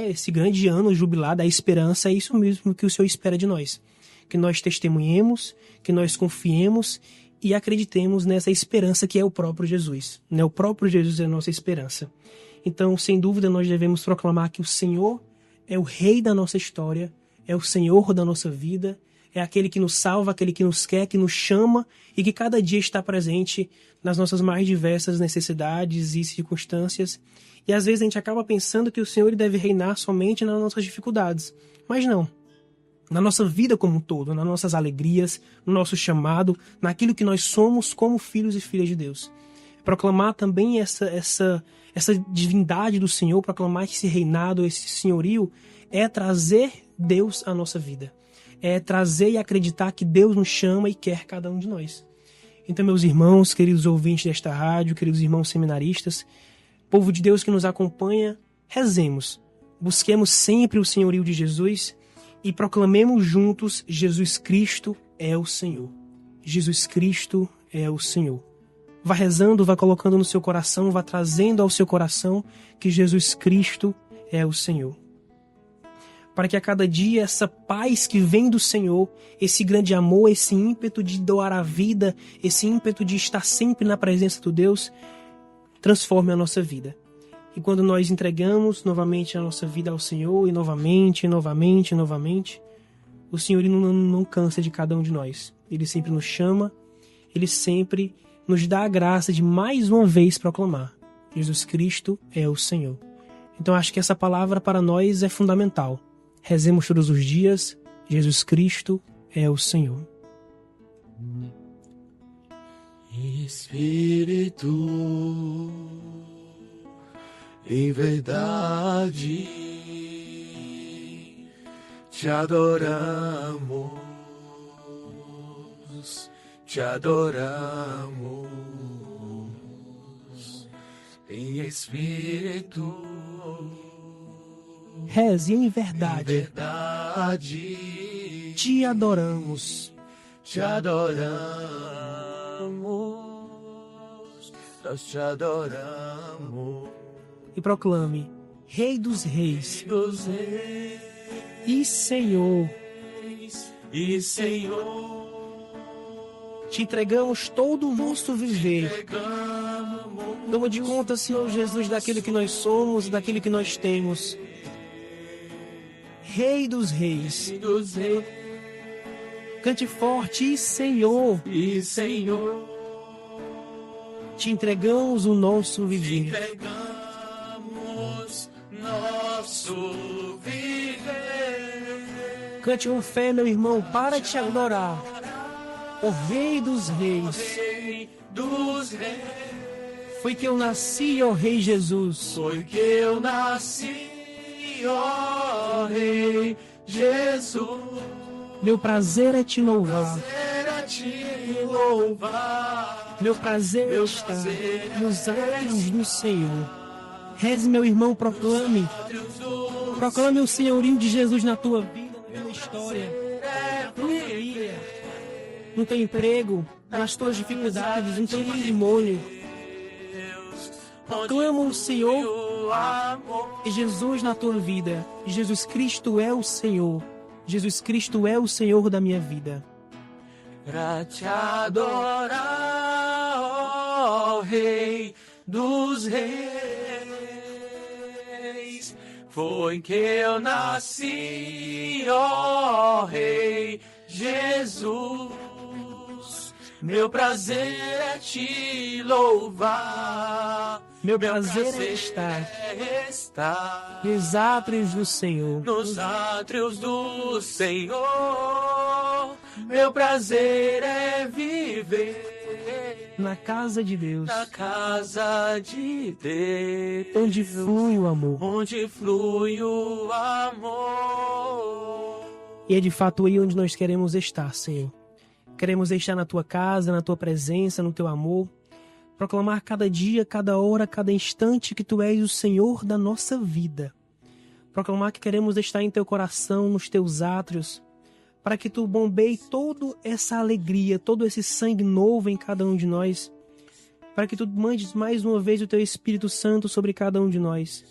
esse grande ano jubilar da esperança, é isso mesmo que o Senhor espera de nós. Que nós testemunhemos, que nós confiemos e acreditemos nessa esperança que é o próprio Jesus. Né? O próprio Jesus é a nossa esperança. Então, sem dúvida, nós devemos proclamar que o Senhor é o Rei da nossa história, é o Senhor da nossa vida, é aquele que nos salva, aquele que nos quer, que nos chama e que cada dia está presente nas nossas mais diversas necessidades e circunstâncias. E às vezes a gente acaba pensando que o Senhor deve reinar somente nas nossas dificuldades. Mas não. Na nossa vida como um todo, nas nossas alegrias, no nosso chamado, naquilo que nós somos como filhos e filhas de Deus. Proclamar também essa divindade do Senhor, proclamar esse reinado, esse senhorio, é trazer Deus à nossa vida. É trazer e acreditar que Deus nos chama e quer cada um de nós. Então, meus irmãos, queridos ouvintes desta rádio, queridos irmãos seminaristas, povo de Deus que nos acompanha, rezemos. Busquemos sempre o senhorio de Jesus e proclamemos juntos: Jesus Cristo é o Senhor. Jesus Cristo é o Senhor. Vá rezando, vá colocando no seu coração, vá trazendo ao seu coração que Jesus Cristo é o Senhor. Para que a cada dia essa paz que vem do Senhor, esse grande amor, esse ímpeto de doar a vida, esse ímpeto de estar sempre na presença do Deus, transforme a nossa vida. E quando nós entregamos novamente a nossa vida ao Senhor, e novamente, o Senhor não cansa de cada um de nós. Ele sempre nos chama, Ele sempre nos dá a graça de mais uma vez proclamar: Jesus Cristo é o Senhor. Então acho que essa palavra para nós é fundamental. Rezemos todos os dias: Jesus Cristo é o Senhor. Espírito, em verdade, te adoramos, em espírito. Reze em verdade, te adoramos, nós te adoramos. E proclame: Rei dos Reis, e Senhor, te entregamos todo o nosso viver. Toma de conta, Senhor Jesus, daquilo que nós somos e daquilo que nós temos. Rei dos Reis, cante forte: e Senhor, te entregamos o nosso viver. Cante com fé, meu irmão, para te adorar, o Rei dos Reis. Foi que eu nasci, ó Rei Jesus. Meu prazer é te louvar. Meu prazer é estar nos atos do Senhor. Reze, meu irmão, proclame o senhorio de Jesus na tua vida, na tua história, na tua família, no teu emprego, nas tuas dificuldades, no teu matrimônio. Proclama o Senhor e Jesus na tua vida. Jesus Cristo é o Senhor. Jesus Cristo é o Senhor da minha vida. Pra te adorar, ó Rei dos Reis, foi que eu nasci, ó Rei Jesus. Meu prazer é te louvar. Meu prazer é estar nos átrios do Senhor. Nos átrios do Senhor. Meu prazer é viver na casa de Deus. Na casa de Deus. Onde flui o amor. Onde flui o amor. E é de fato aí onde nós queremos estar, Senhor. Queremos estar na tua casa, na tua presença, no teu amor. Proclamar cada dia, cada hora, cada instante que tu és o Senhor da nossa vida. Proclamar que queremos estar em teu coração, nos teus átrios, para que tu bombeie toda essa alegria, todo esse sangue novo em cada um de nós, para que tu mandes mais uma vez o teu Espírito Santo sobre cada um de nós.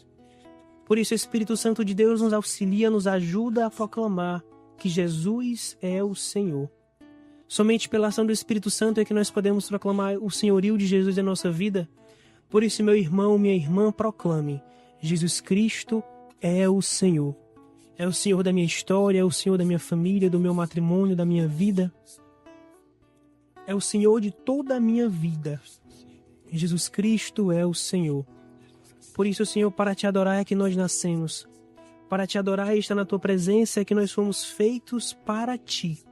Por isso, o Espírito Santo de Deus nos auxilia, nos ajuda a proclamar que Jesus é o Senhor. Somente pela ação do Espírito Santo é que nós podemos proclamar o senhorio de Jesus em nossa vida. Por isso, meu irmão, minha irmã, proclame: Jesus Cristo é o Senhor. É o Senhor da minha história, é o Senhor da minha família, do meu matrimônio, da minha vida. É o Senhor de toda a minha vida. Jesus Cristo é o Senhor. Por isso, Senhor, para te adorar é que nós nascemos. Para te adorar e estar na tua presença é que nós fomos feitos para ti.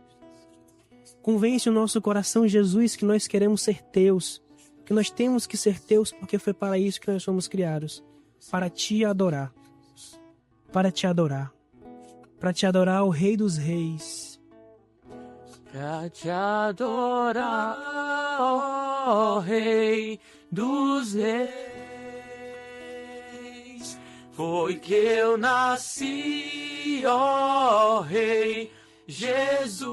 Convence o nosso coração, Jesus, que nós queremos ser teus, que nós temos que ser teus porque foi para isso que nós fomos criados, para te adorar, para te adorar, para te adorar, o Rei dos Reis. Para te adorar, ó Rei dos Reis, foi que eu nasci, ó Rei Jesus.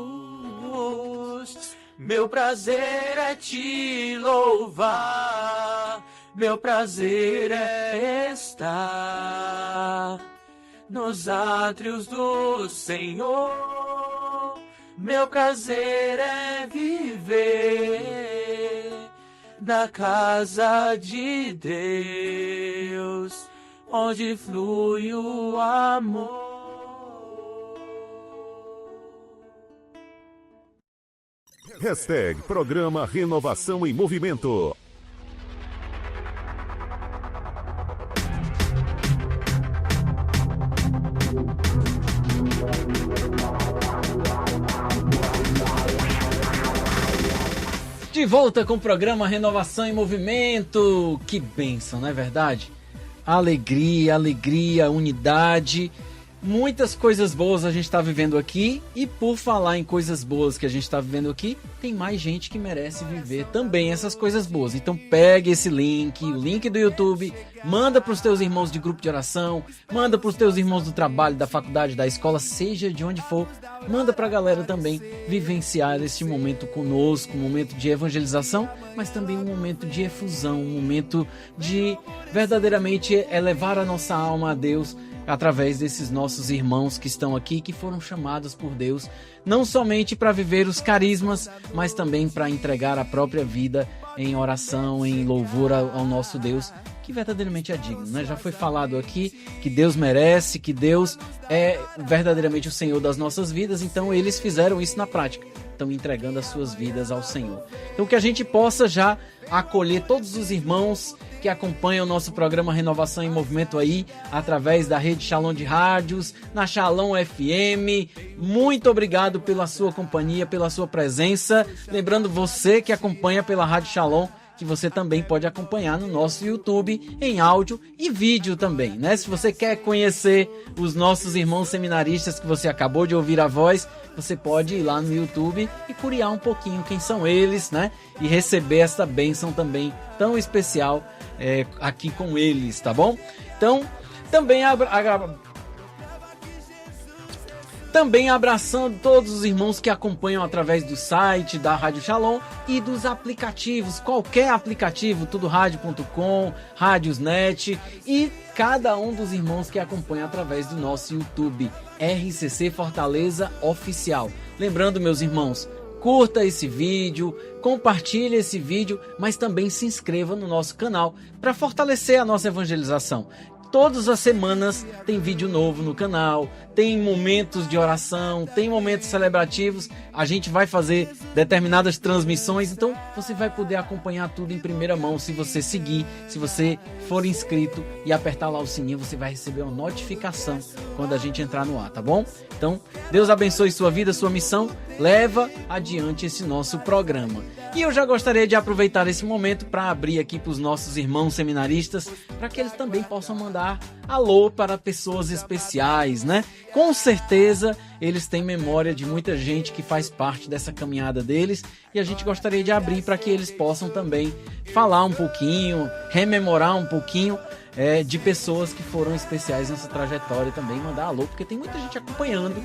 Meu prazer é te louvar, meu prazer é estar nos átrios do Senhor. Meu prazer é viver na casa de Deus, onde flui o amor. Hashtag Programa Renovação em Movimento. De volta com o programa Renovação em Movimento. Que bênção, não é verdade? Alegria, alegria, unidade. Muitas coisas boas a gente está vivendo aqui. E por falar em coisas boas que a gente está vivendo aqui, tem mais gente que merece viver também essas coisas boas. Então pegue esse link, o link do YouTube, manda para os teus irmãos de grupo de oração, manda para os teus irmãos do trabalho, da faculdade, da escola, seja de onde for. Manda para a galera também vivenciar esse momento conosco, um momento de evangelização, mas também um momento de efusão, um momento de verdadeiramente elevar a nossa alma a Deus, através desses nossos irmãos que estão aqui, que foram chamados por Deus, não somente para viver os carismas, mas também para entregar a própria vida em oração, em louvor ao nosso Deus, que verdadeiramente é digno, né? Já foi falado aqui que Deus merece, que Deus é verdadeiramente o Senhor das nossas vidas, então eles fizeram isso na prática, estão entregando as suas vidas ao Senhor. Então que a gente possa já acolher todos os irmãos que acompanham o nosso programa Renovação em Movimento aí, através da rede Shalom de rádios, na Shalom FM. Muito obrigado pela sua companhia, pela sua presença. Lembrando você que acompanha pela Rádio Shalom, que você também pode acompanhar no nosso YouTube em áudio e vídeo também, né? Se você quer conhecer os nossos irmãos seminaristas que você acabou de ouvir a voz, você pode ir lá no YouTube e curiar um pouquinho quem são eles, né? E receber essa bênção também tão especial aqui com eles, tá bom? Então, também abraçando todos os irmãos que acompanham através do site da Rádio Shalom e dos aplicativos, qualquer aplicativo, tudoradio.com, Radiosnet e cada um dos irmãos que acompanham através do nosso YouTube, RCC Fortaleza Oficial. Lembrando, meus irmãos, curta esse vídeo, compartilhe esse vídeo, mas também se inscreva no nosso canal para fortalecer a nossa evangelização. Todas as semanas tem vídeo novo no canal, tem momentos de oração, tem momentos celebrativos. A gente vai fazer determinadas transmissões, então você vai poder acompanhar tudo em primeira mão se você seguir, se você for inscrito e apertar lá o sininho, você vai receber uma notificação quando a gente entrar no ar, tá bom? Então, Deus abençoe sua vida, sua missão, leva adiante esse nosso programa. E eu já gostaria de aproveitar esse momento para abrir aqui para os nossos irmãos seminaristas, para que eles também possam mandar alô para pessoas especiais, né? Com certeza eles têm memória de muita gente que faz parte dessa caminhada deles e a gente gostaria de abrir para que eles possam também falar um pouquinho, rememorar um pouquinho de pessoas que foram especiais nessa trajetória também, mandar alô, porque tem muita gente acompanhando.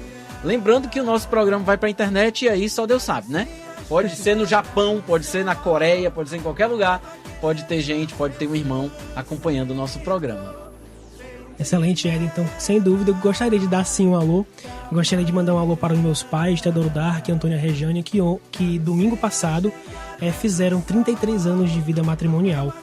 Lembrando que o nosso programa vai para a internet e aí só Deus sabe, né? Pode ser no Japão, pode ser na Coreia, pode ser em qualquer lugar. Pode ter gente, pode ter um irmão acompanhando o nosso programa. Excelente, Ed. Então, sem dúvida, eu gostaria de dar sim um alô. Eu gostaria de mandar um alô para os meus pais, Teodoro Dark e Antônia Rejane, que domingo passado fizeram 33 anos de vida matrimonial.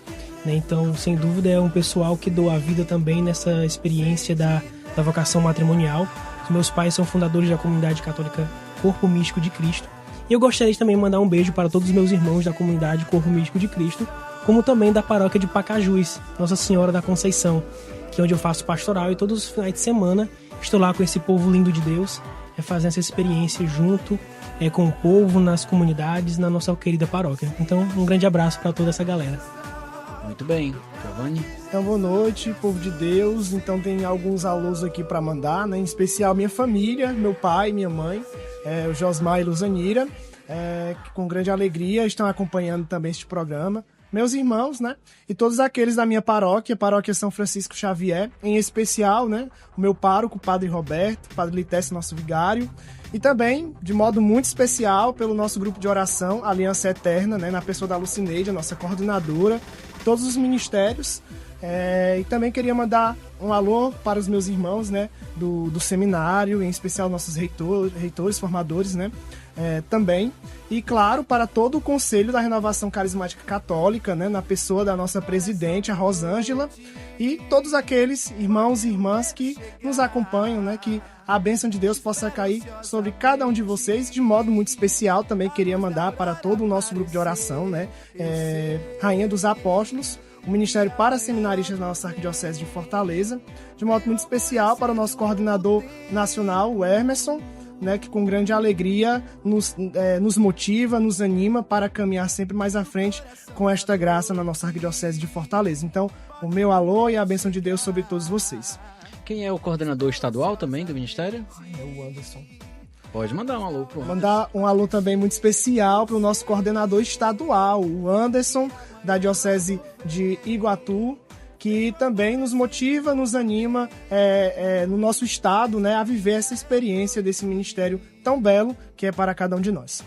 Né? Então, sem dúvida, é um pessoal que doa a vida também nessa experiência da vocação matrimonial. Os meus pais são fundadores da comunidade católica Corpo Místico de Cristo. E eu gostaria de também mandar um beijo para todos os meus irmãos da comunidade Corpo Místico de Cristo, como também da paróquia de Pacajus, Nossa Senhora da Conceição, que é onde eu faço pastoral e todos os finais de semana estou lá com esse povo lindo de Deus, fazendo essa experiência junto com o povo, nas comunidades, na nossa querida paróquia. Então, um grande abraço para toda essa galera. Muito bem, Giovanni. Então, boa noite, povo de Deus. Então, tem alguns alôs aqui para mandar, né? Em especial minha família, meu pai, minha mãe, o Josmar e Luzanira, que com grande alegria estão acompanhando também este programa. meus irmãos, né? E todos aqueles da minha paróquia São Francisco Xavier, em especial, né? O meu pároco, Padre Roberto, Padre Litécio, nosso vigário. E também, de modo muito especial, pelo nosso grupo de oração, Aliança Eterna, né? Na pessoa da Lucineide, a nossa coordenadora, todos os ministérios. E também queria mandar um alô para os meus irmãos, né, do seminário, em especial nossos reitores, formadores, né, também. E, claro, para todo o Conselho da Renovação Carismática Católica, né, na pessoa da nossa presidente, a Rosângela, e todos aqueles irmãos e irmãs que nos acompanham, né, que a bênção de Deus possa cair sobre cada um de vocês. De modo muito especial, também queria mandar para todo o nosso grupo de oração, né, Rainha dos Apóstolos, o Ministério para Seminaristas da nossa Arquidiocese de Fortaleza, de modo muito especial para o nosso coordenador nacional, o Emerson, né, que com grande alegria nos motiva, nos anima para caminhar sempre mais à frente com esta graça na nossa Arquidiocese de Fortaleza. Então, o meu alô e a bênção de Deus sobre todos vocês. Quem é o coordenador estadual também do Ministério? É o Anderson. Pode mandar um alô pro Anderson. Mandar um alô também muito especial para o nosso coordenador estadual, o Anderson, da Diocese de Iguatu, que também nos motiva, nos anima no nosso estado, né, a viver essa experiência desse ministério tão belo que é para cada um de nós.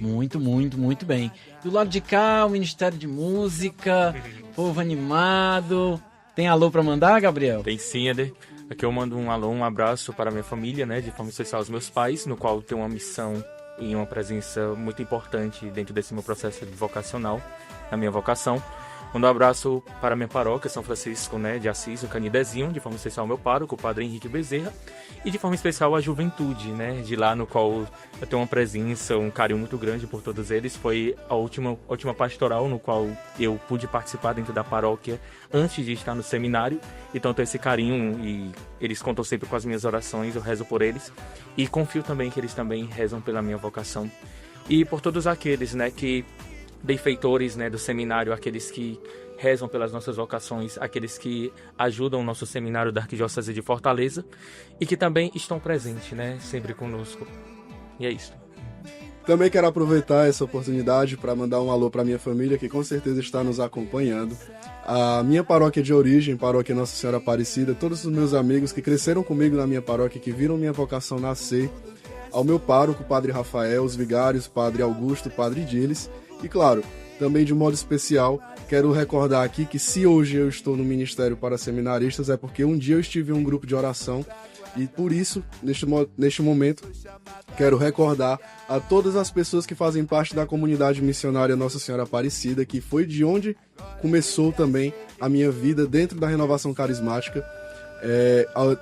Muito, muito, muito bem. Do lado de cá, o Ministério de Música, povo animado. Tem alô para mandar, Gabriel? Tem sim, Eder. Aqui eu mando um alô, um abraço para a minha família, né, de forma especial aos meus pais, no qual tenho uma missão e uma presença muito importante dentro desse meu processo vocacional, na minha vocação. Mando um abraço para a minha paróquia, São Francisco, né, de Assis, o Canidezinho, de forma especial ao meu pároco, o Padre Henrique Bezerra, e de forma especial a juventude, né, de lá no qual eu tenho uma presença, um carinho muito grande por todos eles. Foi a última pastoral no qual eu pude participar dentro da paróquia antes de estar no seminário, então eu tenho esse carinho e eles contam sempre com as minhas orações, eu rezo por eles e confio também que eles também rezam pela minha vocação. E por todos aqueles, né, que benfeitores, né, do seminário, aqueles que rezam pelas nossas vocações, aqueles que ajudam o nosso seminário da Arquidiocese de Fortaleza e que também estão presentes, né, sempre conosco. E é isso. Também quero aproveitar essa oportunidade para mandar um alô para minha família, que com certeza está nos acompanhando. A minha paróquia de origem, paróquia Nossa Senhora Aparecida, todos os meus amigos que cresceram comigo na minha paróquia, que viram minha vocação nascer, ao meu pároco, Padre Rafael, os vigários, Padre Augusto, Padre Diles. E claro, também de modo especial, quero recordar aqui que se hoje eu estou no Ministério para Seminaristas é porque um dia eu estive em um grupo de oração e por isso, neste momento, quero recordar a todas as pessoas que fazem parte da comunidade missionária Nossa Senhora Aparecida, que foi de onde começou também a minha vida dentro da renovação carismática,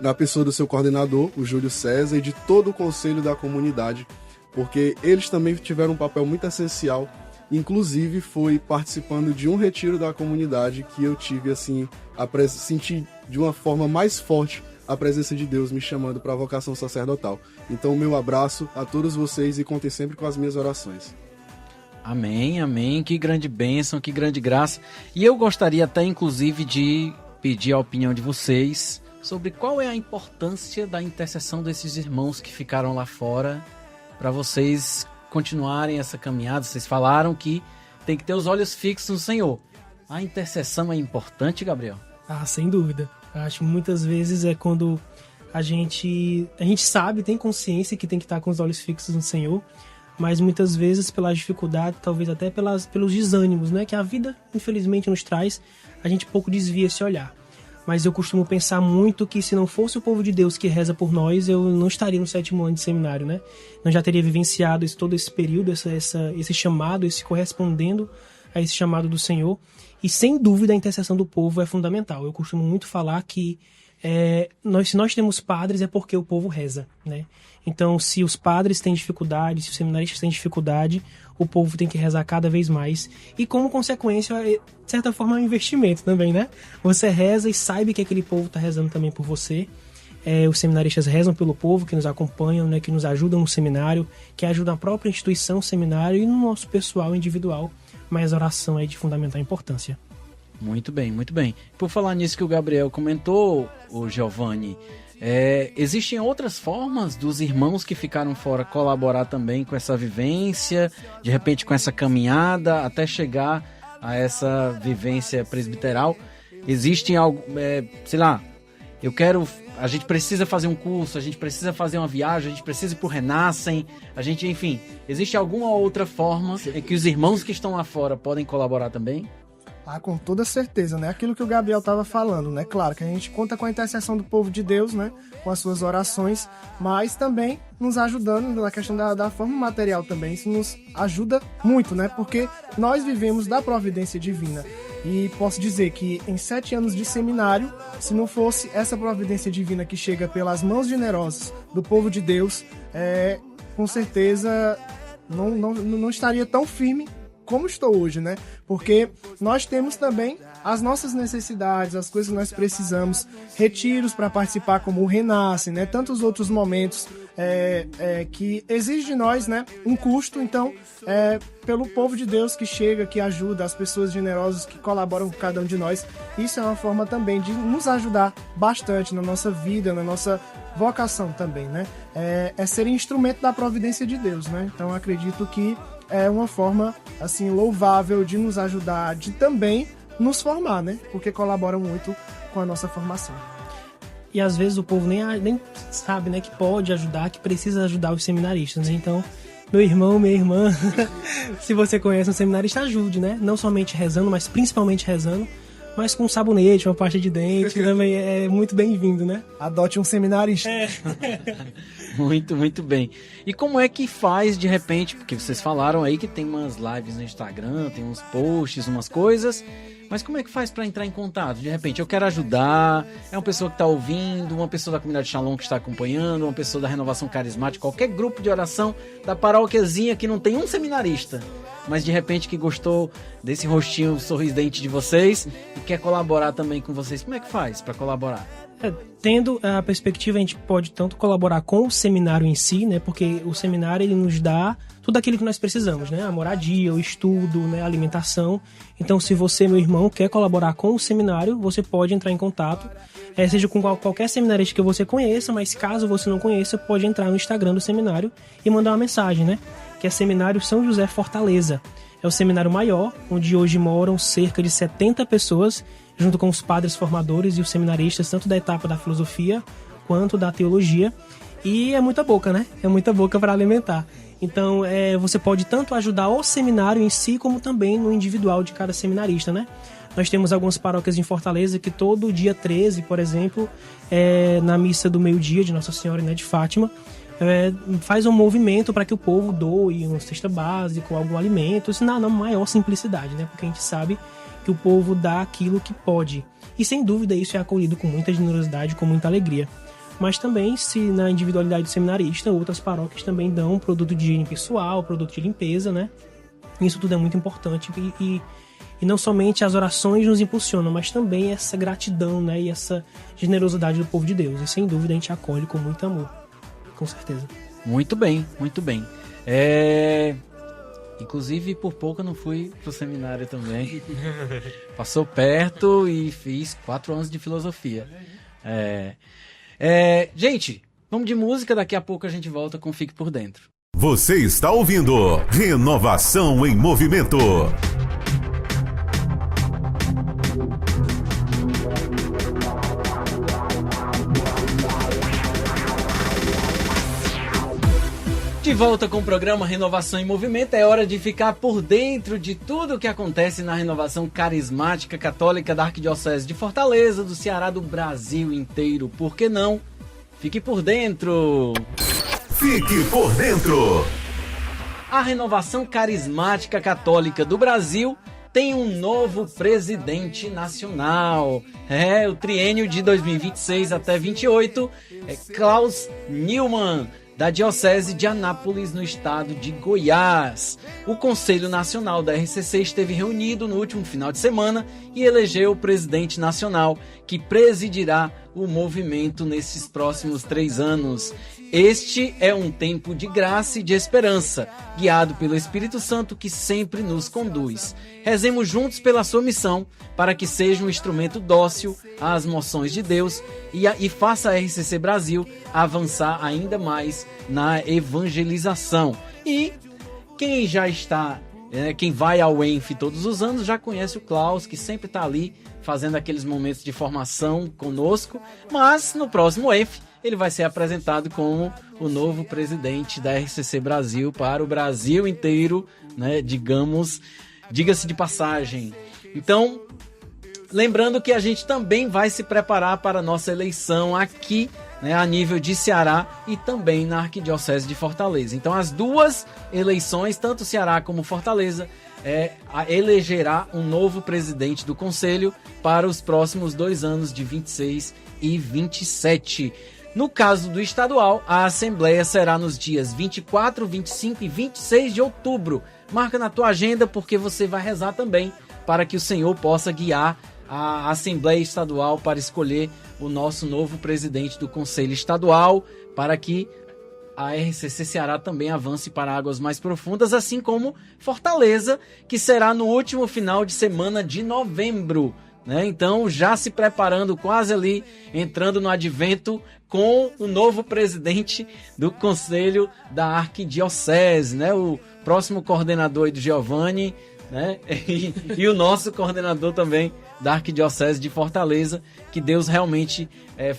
na pessoa do seu coordenador, o Júlio César, e de todo o conselho da comunidade, porque eles também tiveram um papel muito essencial. Inclusive foi participando de um retiro da comunidade que eu tive assim, senti de uma forma mais forte a presença de Deus me chamando para a vocação sacerdotal. Então meu abraço a todos vocês e contem sempre com as minhas orações. Amém, amém, que grande bênção, que grande graça. E eu gostaria até inclusive de pedir a opinião de vocês sobre qual é a importância da intercessão desses irmãos que ficaram lá fora para vocês continuarem essa caminhada. Vocês falaram que tem que ter os olhos fixos no Senhor. A intercessão é importante, Gabriel? Sem dúvida. Eu acho que muitas vezes é quando a gente sabe, tem consciência que tem que estar com os olhos fixos no Senhor, mas muitas vezes pela dificuldade, talvez até pelos desânimos, né, que a vida infelizmente nos traz, a gente pouco desvia esse olhar. Mas eu costumo pensar muito que se não fosse o povo de Deus que reza por nós, eu não estaria no 7º ano de seminário, né? Eu já teria vivenciado todo esse período, esse chamado, esse correspondendo a esse chamado do Senhor. E sem dúvida a intercessão do povo é fundamental. Eu costumo muito falar que se nós temos padres é porque o povo reza, né? Então, se os padres têm dificuldade, se os seminaristas têm dificuldade, o povo tem que rezar cada vez mais. E como consequência, de certa forma, é um investimento também, né? Você reza e sabe que aquele povo está rezando também por você. Os seminaristas rezam pelo povo, que nos acompanham, né? Que nos ajudam no seminário, que ajudam a própria instituição seminário e no nosso pessoal individual. Mas a oração é de fundamental importância. Muito bem, muito bem. Por falar nisso que o Gabriel comentou, o Giovanni, existem outras formas dos irmãos que ficaram fora colaborar também com essa vivência, de repente com essa caminhada, até chegar a essa vivência presbiteral, existem algo, sei lá, a gente precisa fazer um curso, a gente precisa fazer uma viagem, a gente precisa ir pro Renascem, enfim, existe alguma outra forma em que os irmãos que estão lá fora podem colaborar também? Ah, com toda certeza, né? Aquilo que o Gabriel estava falando, né? Claro que a gente conta com a intercessão do povo de Deus, né? Com as suas orações, mas também nos ajudando na questão da forma material também. Isso nos ajuda muito, né? Porque nós vivemos da providência divina. E posso dizer que em 7 anos de seminário, se não fosse essa providência divina que chega pelas mãos generosas do povo de Deus, com certeza não estaria tão firme como estou hoje, né? Porque nós temos também as nossas necessidades, as coisas que nós precisamos, retiros para participar, como o Renasce, né? Tantos outros momentos que exigem de nós, né? Um custo. Então, pelo povo de Deus que chega, que ajuda, as pessoas generosas que colaboram com cada um de nós, isso é uma forma também de nos ajudar bastante na nossa vida, na nossa vocação também, né? É ser instrumento da providência de Deus, né? Então, acredito que é uma forma, assim, louvável de nos ajudar, de também nos formar, né? Porque colaboram muito com a nossa formação. E às vezes o povo nem sabe, né, que pode ajudar, que precisa ajudar os seminaristas, né? Então, meu irmão, minha irmã, se você conhece um seminarista, ajude, né? Não somente rezando, mas principalmente rezando, mas com sabonete, uma pasta de dente, também é muito bem-vindo, né? Adote um seminarista. Muito, muito bem. E como é que faz de repente, porque vocês falaram aí que tem umas lives no Instagram, tem uns posts, umas coisas, mas como é que faz para entrar em contato? De repente, eu quero ajudar, é uma pessoa que está ouvindo, uma pessoa da comunidade Shalom que está acompanhando, uma pessoa da Renovação Carismática, qualquer grupo de oração da paróquiazinha que não tem um seminarista, mas de repente que gostou desse rostinho sorridente de vocês e quer colaborar também com vocês. Como é que faz para colaborar? Tendo a perspectiva, a gente pode tanto colaborar com o seminário em si, né? Porque o seminário ele nos dá tudo aquilo que nós precisamos, né? A moradia, o estudo, né? A alimentação. Então, se você, meu irmão, quer colaborar com o seminário, você pode entrar em contato, seja com qualquer seminarista que você conheça, mas caso você não conheça, pode entrar no Instagram do seminário e mandar uma mensagem, né? Que é Seminário São José Fortaleza. É o seminário maior, onde hoje moram cerca de 70 pessoas, junto com os padres formadores e os seminaristas, tanto da etapa da filosofia quanto da teologia. E é muita boca, né? É muita boca para alimentar. Então, você pode tanto ajudar o seminário em si, como também no individual de cada seminarista, né? Nós temos algumas paróquias em Fortaleza que todo dia 13, por exemplo, na missa do meio-dia de Nossa Senhora, né, de Fátima, faz um movimento para que o povo doe uma cesta básica, algum alimento, isso na maior simplicidade, né? Porque a gente sabe que o povo dá aquilo que pode. E sem dúvida isso é acolhido com muita generosidade, com muita alegria. Mas também, se na individualidade do seminarista, outras paróquias também dão produto de higiene pessoal, produto de limpeza, né? Isso tudo é muito importante e não somente as orações nos impulsionam, mas também essa gratidão, né? E essa generosidade do povo de Deus. E sem dúvida a gente acolhe com muito amor. Com certeza. Muito bem, muito bem. Inclusive, por pouco eu não fui pro seminário também. Passou perto e fiz 4 anos de filosofia. Gente, vamos de música. Daqui a pouco a gente volta com Fique por Dentro. Você está ouvindo Renovação em Movimento. De volta com o programa Renovação em Movimento, é hora de ficar por dentro de tudo o que acontece na renovação carismática católica da Arquidiocese de Fortaleza, do Ceará, do Brasil inteiro. Por que não? Fique por dentro! Fique por dentro! A Renovação Carismática Católica do Brasil tem um novo presidente nacional. O triênio de 2026 até 2028 é Klaus Neumann, da Diocese de Anápolis, no estado de Goiás. O Conselho Nacional da RCC esteve reunido no último final de semana e elegeu o presidente nacional, que presidirá o movimento nesses próximos 3 anos. Este é um tempo de graça e de esperança, guiado pelo Espírito Santo que sempre nos conduz. Rezemos juntos pela sua missão, para que seja um instrumento dócil às moções de Deus e faça a RCC Brasil avançar ainda mais na evangelização. E quem já está Quem vai ao ENF todos os anos já conhece o Klaus, que sempre está ali fazendo aqueles momentos de formação conosco, mas no próximo ENF ele vai ser apresentado como o novo presidente da RCC Brasil para o Brasil inteiro, né? Diga-se de passagem. Então, lembrando que a gente também vai se preparar para a nossa eleição aqui, né, a nível de Ceará e também na Arquidiocese de Fortaleza. Então, as duas eleições, tanto Ceará como Fortaleza, elegerá um novo presidente do Conselho para os próximos 2 anos de 26 e 27. No caso do estadual, a Assembleia será nos dias 24, 25 e 26 de outubro. Marca na tua agenda, porque você vai rezar também para que o Senhor possa guiar a Assembleia Estadual para escolher o nosso novo presidente do Conselho Estadual, para que a RCC Ceará também avance para águas mais profundas, assim como Fortaleza, que será no último final de semana de novembro, né? Então, já se preparando, quase ali, entrando no advento com o novo presidente do Conselho da Arquidiocese, né? O próximo coordenador aí do Giovanni, né? E o nosso coordenador também da Arquidiocese de Fortaleza. Que Deus realmente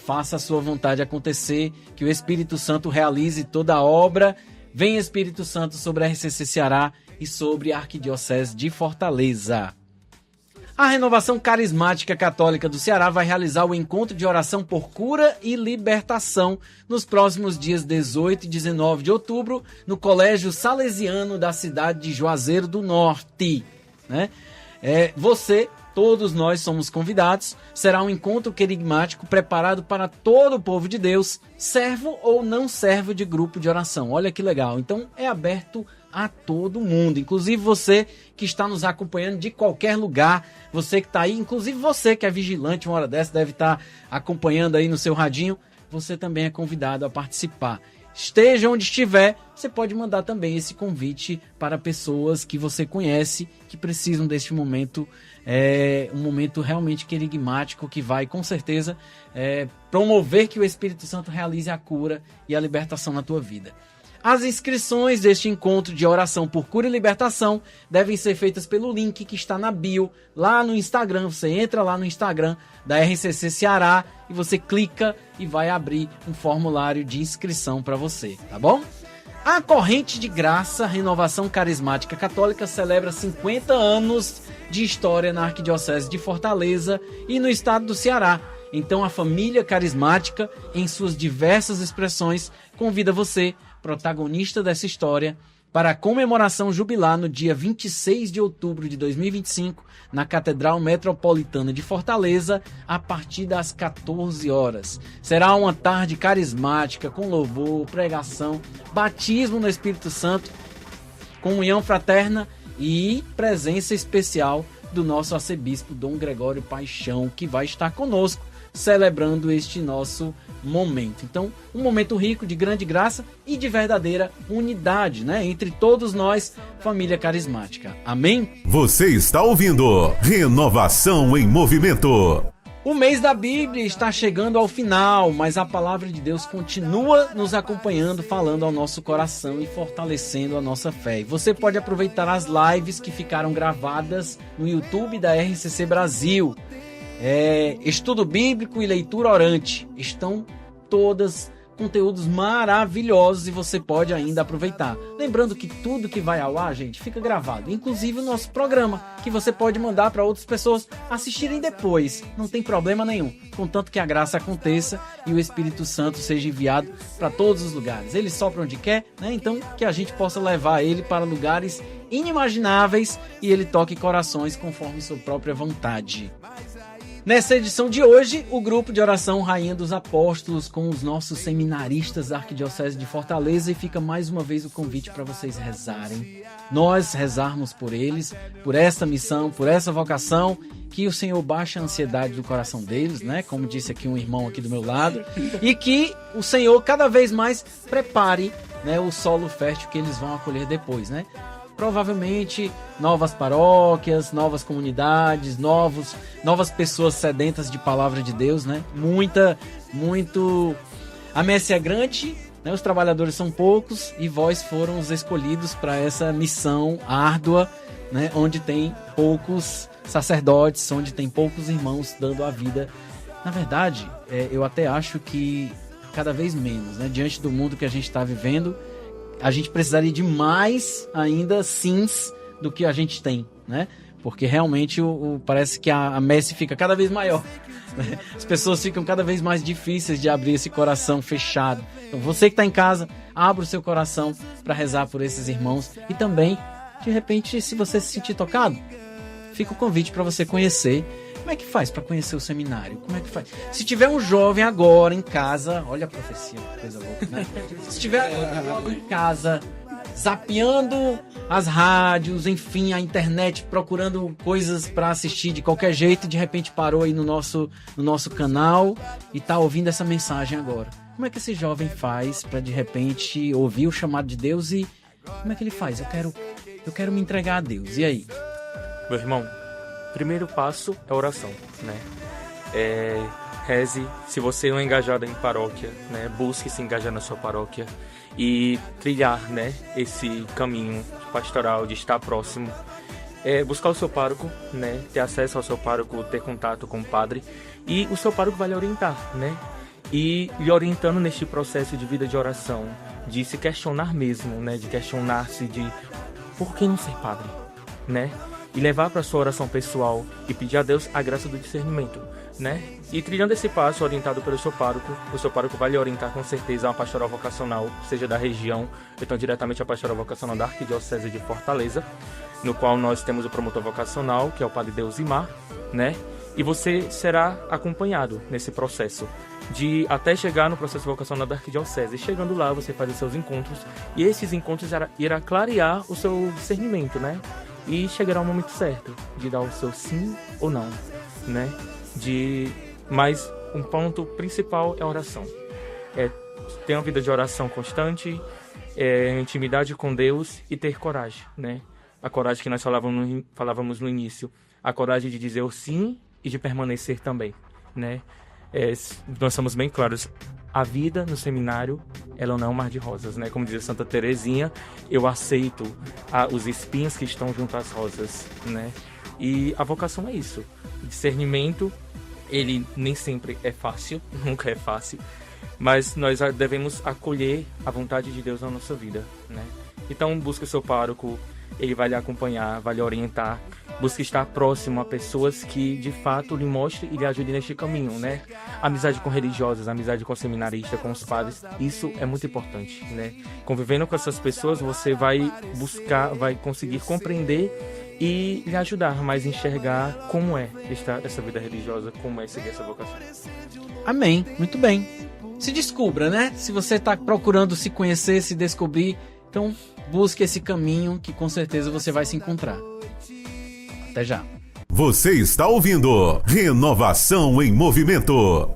faça a sua vontade acontecer, que o Espírito Santo realize toda a obra. Vem Espírito Santo sobre a RCC Ceará e sobre a Arquidiocese de Fortaleza. A Renovação Carismática Católica do Ceará vai realizar o encontro de oração por cura e libertação nos próximos dias 18 e 19 de outubro no Colégio Salesiano da cidade de Juazeiro do Norte, né? Todos nós somos convidados. Será um encontro querigmático preparado para todo o povo de Deus, servo ou não servo de grupo de oração. Olha que legal. Então é aberto a todo mundo, inclusive você que está nos acompanhando de qualquer lugar, você que está aí, inclusive você que é vigilante, uma hora dessa deve estar acompanhando aí no seu radinho, você também é convidado a participar. Esteja onde estiver, você pode mandar também esse convite para pessoas que você conhece, que precisam deste momento, um momento realmente querigmático, que vai com certeza promover que o Espírito Santo realize a cura e a libertação na tua vida. As inscrições deste encontro de oração por cura e libertação devem ser feitas pelo link que está na bio, lá no Instagram. Você entra lá no Instagram da RCC Ceará e você clica e vai abrir um formulário de inscrição para você, tá bom? A Corrente de Graça Renovação Carismática Católica celebra 50 anos de história na Arquidiocese de Fortaleza e no estado do Ceará. Então a família carismática, em suas diversas expressões, convida você, protagonista dessa história, para a comemoração jubilar no dia 26 de outubro de 2025, na Catedral Metropolitana de Fortaleza, a partir das 14 horas. Será uma tarde carismática, com louvor, pregação, batismo no Espírito Santo, comunhão fraterna e presença especial do nosso arcebispo Dom Gregório Paixão, que vai estar conosco, celebrando este nosso momento. Então, um momento rico de grande graça e de verdadeira unidade, né, entre todos nós, família carismática. Amém? Você está ouvindo Renovação em Movimento. O mês da Bíblia está chegando ao final, mas a palavra de Deus continua nos acompanhando, falando ao nosso coração e fortalecendo a nossa fé. E você pode aproveitar as lives que ficaram gravadas no YouTube da RCC Brasil. Estudo bíblico e leitura orante, estão todas conteúdos maravilhosos e você pode ainda aproveitar. Lembrando que tudo que vai ao ar, gente, fica gravado, inclusive o nosso programa, que você pode mandar para outras pessoas assistirem depois, não tem problema nenhum, contanto que a graça aconteça e o Espírito Santo seja enviado para todos os lugares. Ele sopra onde quer, né? Então que a gente possa levar ele para lugares inimagináveis e ele toque corações conforme sua própria vontade. Nessa edição de hoje, o grupo de oração Rainha dos Apóstolos com os nossos seminaristas da Arquidiocese de Fortaleza, e fica mais uma vez o convite para vocês rezarem. Nós rezarmos por eles, por essa missão, por essa vocação, que o Senhor baixe a ansiedade do coração deles, né? Como disse aqui um irmão aqui do meu lado, e que o Senhor cada vez mais prepare, né, o solo fértil que eles vão acolher depois, né? Provavelmente novas paróquias, novas comunidades, novas pessoas sedentas de palavra de Deus, né? A messe é grande, né? Os trabalhadores são poucos e vós foram os escolhidos para essa missão árdua, né? Onde tem poucos sacerdotes, onde tem poucos irmãos dando a vida. Na verdade, eu até acho que cada vez menos, né? Diante do mundo que a gente está vivendo, a gente precisaria de mais ainda sims do que a gente tem, né? Porque realmente parece que a messe fica cada vez maior, né? As pessoas ficam cada vez mais difíceis de abrir esse coração fechado. Então você que está em casa, abra o seu coração para rezar por esses irmãos. E também, de repente, se você se sentir tocado, fica o convite para você conhecer. Como é que faz para conhecer o seminário? Como é que faz? Se tiver um jovem agora em casa, olha a profecia, coisa louca, né? Se tiver em casa, zapeando as rádios, enfim, a internet, procurando coisas para assistir de qualquer jeito, de repente parou aí no nosso canal e tá ouvindo essa mensagem agora. Como é que esse jovem faz para de repente ouvir o chamado de Deus e como é que ele faz? Eu quero me entregar a Deus. E aí? Meu irmão, primeiro passo é oração, né? Reze, se você não é engajado em paróquia, né? Busque se engajar na sua paróquia e trilhar, né? Esse caminho pastoral de estar próximo. Buscar o seu pároco, né? Ter acesso ao seu pároco, ter contato com o padre e o seu pároco vai lhe orientar, né? E lhe orientando neste processo de vida de oração, de se questionar mesmo, né? De questionar-se de por que não ser padre, né? E levar para a sua oração pessoal e pedir a Deus a graça do discernimento, né? E trilhando esse passo orientado pelo seu pároco, o seu pároco vai lhe orientar com certeza a uma pastoral vocacional, seja da região, ou então diretamente a pastoral vocacional da Arquidiocese de Fortaleza, no qual nós temos o promotor vocacional, que é o Padre Deusimar, né? E você será acompanhado nesse processo, de até chegar no processo vocacional da Arquidiocese. Chegando lá, você faz os seus encontros, e esses encontros irá clarear o seu discernimento, né? E chegará o momento certo de dar o seu sim ou não, né? Mas um ponto principal é a oração. Ter uma vida de oração constante, intimidade com Deus e ter coragem, né? A coragem que nós falávamos no início. A coragem de dizer o sim e de permanecer também, né? Nós somos bem claros. A vida no seminário, ela não é um mar de rosas, né? Como dizia Santa Teresinha, eu aceito os espinhos que estão junto às rosas, né? E a vocação é isso. O discernimento, ele nem sempre é fácil, nunca é fácil, mas nós devemos acolher a vontade de Deus na nossa vida, né? Então, busque o seu pároco, ele vai lhe acompanhar, vai lhe orientar. Busque estar próximo a pessoas que, de fato, lhe mostrem e lhe ajudem neste caminho, né? Amizade com religiosas, amizade com seminaristas, com os padres, isso é muito importante, né? Convivendo com essas pessoas, você vai conseguir compreender e lhe ajudar mais a enxergar como é essa vida religiosa, como é seguir essa vocação. Amém, muito bem. Se descubra, né? Se você está procurando se conhecer, se descobrir, então busque esse caminho que com certeza você vai se encontrar. Até já. Você está ouvindo Renovação em Movimento.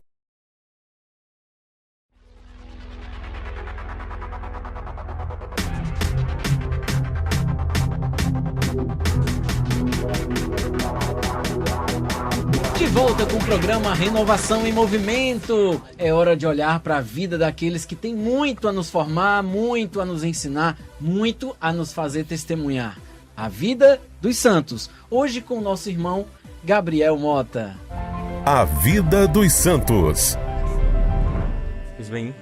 De volta com o programa Renovação em Movimento. É hora de olhar para a vida daqueles que têm muito a nos formar, muito a nos ensinar, muito a nos fazer testemunhar. A vida dos santos. Hoje com o nosso irmão Gabriel Mota. A vida dos santos. Pois bem,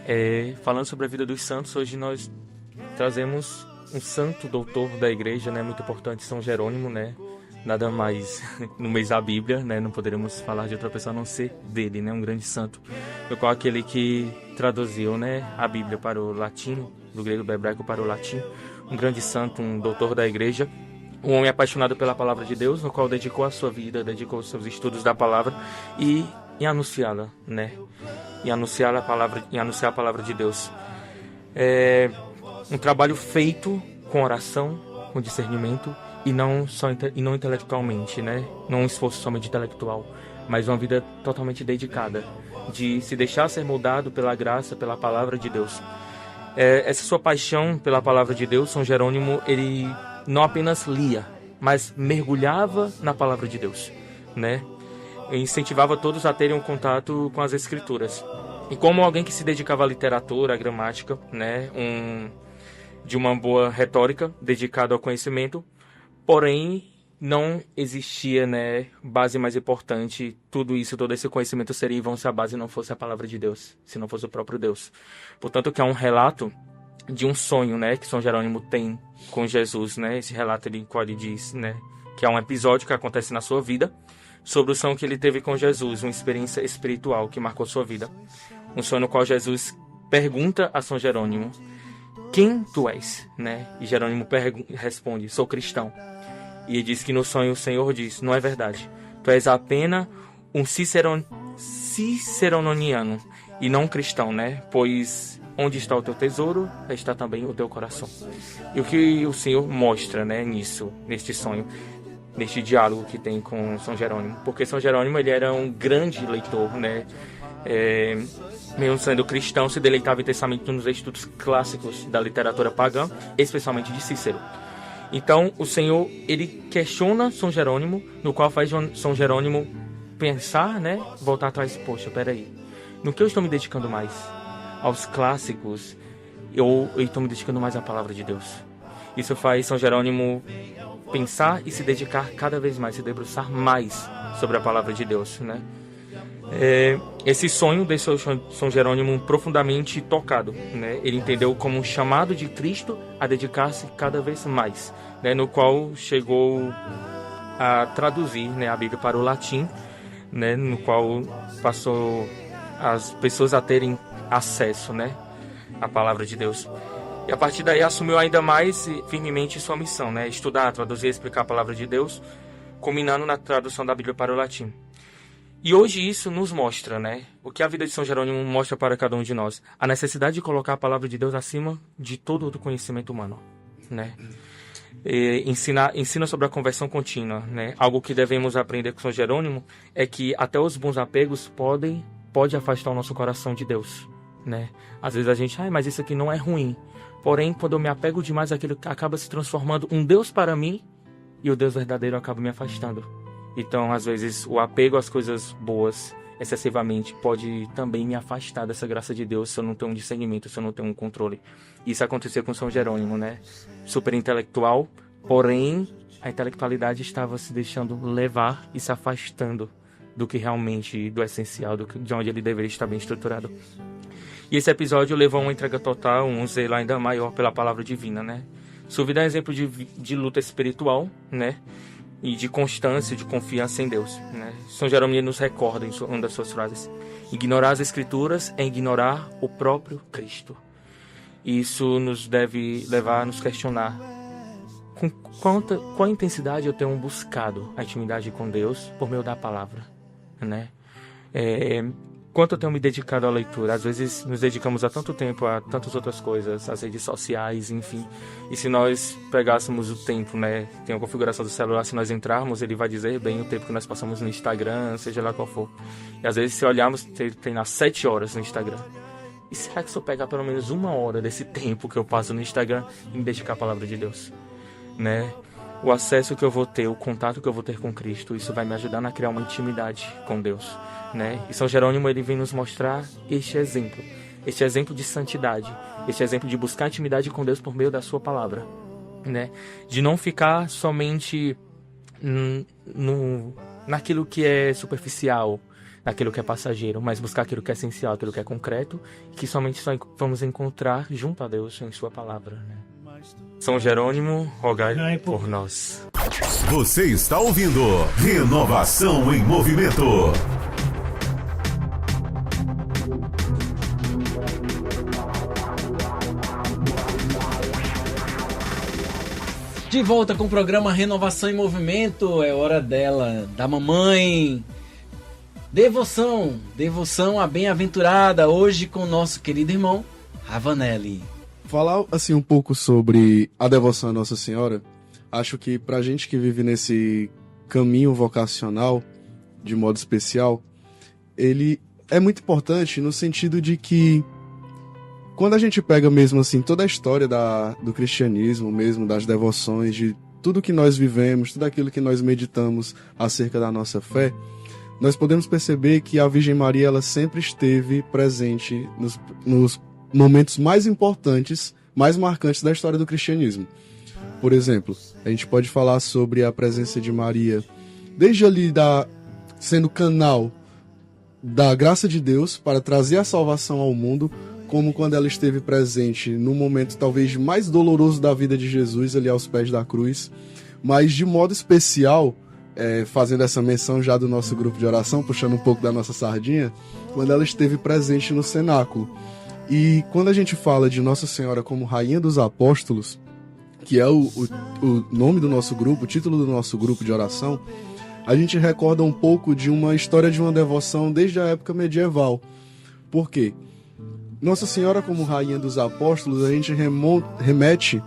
falando sobre a vida dos santos, hoje nós trazemos um santo doutor da igreja, né, muito importante, São Jerônimo, né? Nada mais no mês da Bíblia, né? Não poderíamos falar de outra pessoa a não ser dele, né? Um grande santo, no qual aquele que traduziu, né, a Bíblia para o latim, do grego do hebraico para o latim, um grande santo, um doutor da igreja, um homem apaixonado pela palavra de Deus, no qual dedicou a sua vida, dedicou os seus estudos da palavra e anunciá-la, né? E anunciar a palavra de Deus. Um trabalho feito com oração, com discernimento e não intelectualmente, né? Não um esforço somente intelectual, mas uma vida totalmente dedicada, de se deixar ser moldado pela graça, pela palavra de Deus. Essa sua paixão pela palavra de Deus, São Jerônimo, ele não apenas lia, mas mergulhava na palavra de Deus, né? Incentivava todos a terem um contato com as Escrituras. E como alguém que se dedicava à literatura, à gramática, né, de uma boa retórica, dedicado ao conhecimento, porém não existia, né, base mais importante. Tudo isso, todo esse conhecimento seria em vão se a base não fosse a palavra de Deus, se não fosse o próprio Deus. Portanto, que é um relato de um sonho, né, que São Jerônimo tem com Jesus, né, esse relato em qual ele diz, né, que é um episódio que acontece na sua vida, sobre o sonho que ele teve com Jesus, uma experiência espiritual que marcou sua vida. Um sonho no qual Jesus pergunta a São Jerônimo: quem tu és? Né? E Jerônimo responde: sou cristão. E ele diz que no sonho o Senhor diz: não é verdade, tu és apenas um cicerononiano e não um cristão, né? Pois onde está o teu tesouro, está também o teu coração. E o que o Senhor mostra, né, neste sonho, neste diálogo que tem com São Jerônimo, porque São Jerônimo ele era um grande leitor, né? Mesmo sendo cristão, se deleitava intensamente nos estudos clássicos da literatura pagã, especialmente de Cícero. Então, o Senhor, ele questiona São Jerônimo, no qual faz São Jerônimo pensar, né? Voltar atrás. Poxa, peraí. No que eu estou me dedicando mais? Aos clássicos? Eu estou me dedicando mais à palavra de Deus. Isso faz São Jerônimo pensar e se dedicar cada vez mais, se debruçar mais sobre a palavra de Deus, né? Esse sonho deixou São Jerônimo profundamente tocado, né? Ele entendeu como um chamado de Cristo a dedicar-se cada vez mais, né? No qual chegou a traduzir, né, a Bíblia para o latim, né? No qual passou as pessoas a terem acesso, né, à palavra de Deus. E a partir daí assumiu ainda mais firmemente sua missão, né? Estudar, traduzir e explicar a palavra de Deus, culminando na tradução da Bíblia para o latim. E hoje isso nos mostra, né, o que a vida de São Jerônimo mostra para cada um de nós. A necessidade de colocar a palavra de Deus acima de todo outro conhecimento humano, né? Ensina sobre a conversão contínua, né? Algo que devemos aprender com São Jerônimo é que até os bons apegos pode afastar o nosso coração de Deus, né? Às vezes a gente, mas isso aqui não é ruim. Porém, quando eu me apego demais, aquilo acaba se transformando um Deus para mim e o Deus verdadeiro acaba me afastando. Então, às vezes, o apego às coisas boas excessivamente pode também me afastar dessa graça de Deus se eu não tenho um discernimento, se eu não tenho um controle. Isso aconteceu com São Jerônimo, né? Super intelectual, porém, a intelectualidade estava se deixando levar e se afastando do que realmente, do essencial, de onde ele deveria estar bem estruturado. E esse episódio levou a uma entrega total, um zelo ainda maior pela palavra divina, né? Sua vida é um exemplo de luta espiritual, né? E de constância, de confiança em Deus, né? São Jerônimo nos recorda em uma das suas frases: ignorar as Escrituras é ignorar o próprio Cristo. Isso nos deve levar a nos questionar com qual intensidade eu tenho buscado a intimidade com Deus por meio da palavra, né? Quanto eu tenho me dedicado à leitura. Às vezes nos dedicamos há tanto tempo a tantas outras coisas, as redes sociais, enfim. E se nós pegássemos o tempo, né? Tem a configuração do celular, se nós entrarmos, ele vai dizer bem o tempo que nós passamos no Instagram, seja lá qual for. E às vezes se olharmos, tem lá 7 horas no Instagram. E será que se eu pegar pelo menos 1 hora desse tempo que eu passo no Instagram e me dedicar à palavra de Deus, né? O acesso que eu vou ter, o contato que eu vou ter com Cristo, isso vai me ajudar a criar uma intimidade com Deus, né? E São Jerônimo, ele vem nos mostrar este exemplo de santidade, este exemplo de buscar intimidade com Deus por meio da sua palavra, né? De não ficar somente naquilo que é superficial, naquilo que é passageiro, mas buscar aquilo que é essencial, aquilo que é concreto, que somente só vamos encontrar junto a Deus em sua palavra, né? São Jerônimo, rogai por nós. Você está ouvindo Renovação em Movimento. De volta com o programa Renovação em Movimento. É hora dela, da mamãe. Devoção à bem-aventurada. Hoje com o nosso querido irmão Ravanelli. Falar assim um pouco sobre a devoção à Nossa Senhora, acho que pra gente que vive nesse caminho vocacional, de modo especial, ele é muito importante no sentido de que quando a gente pega mesmo assim toda a história do cristianismo, mesmo das devoções, de tudo que nós vivemos, tudo aquilo que nós meditamos acerca da nossa fé, nós podemos perceber que a Virgem Maria ela sempre esteve presente nos momentos mais importantes, mais marcantes da história do cristianismo. Por exemplo, a gente pode falar sobre a presença de Maria, desde ali sendo canal da graça de Deus para trazer a salvação ao mundo, como quando ela esteve presente no momento talvez mais doloroso da vida de Jesus, ali aos pés da cruz, mas de modo especial, fazendo essa menção já do nosso grupo de oração, puxando um pouco da nossa sardinha, quando ela esteve presente no cenáculo. E quando a gente fala de Nossa Senhora como Rainha dos Apóstolos, que é o nome do nosso grupo, o título do nosso grupo de oração, a gente recorda um pouco de uma história de uma devoção desde a época medieval. Por quê? Nossa Senhora como Rainha dos Apóstolos, a gente remete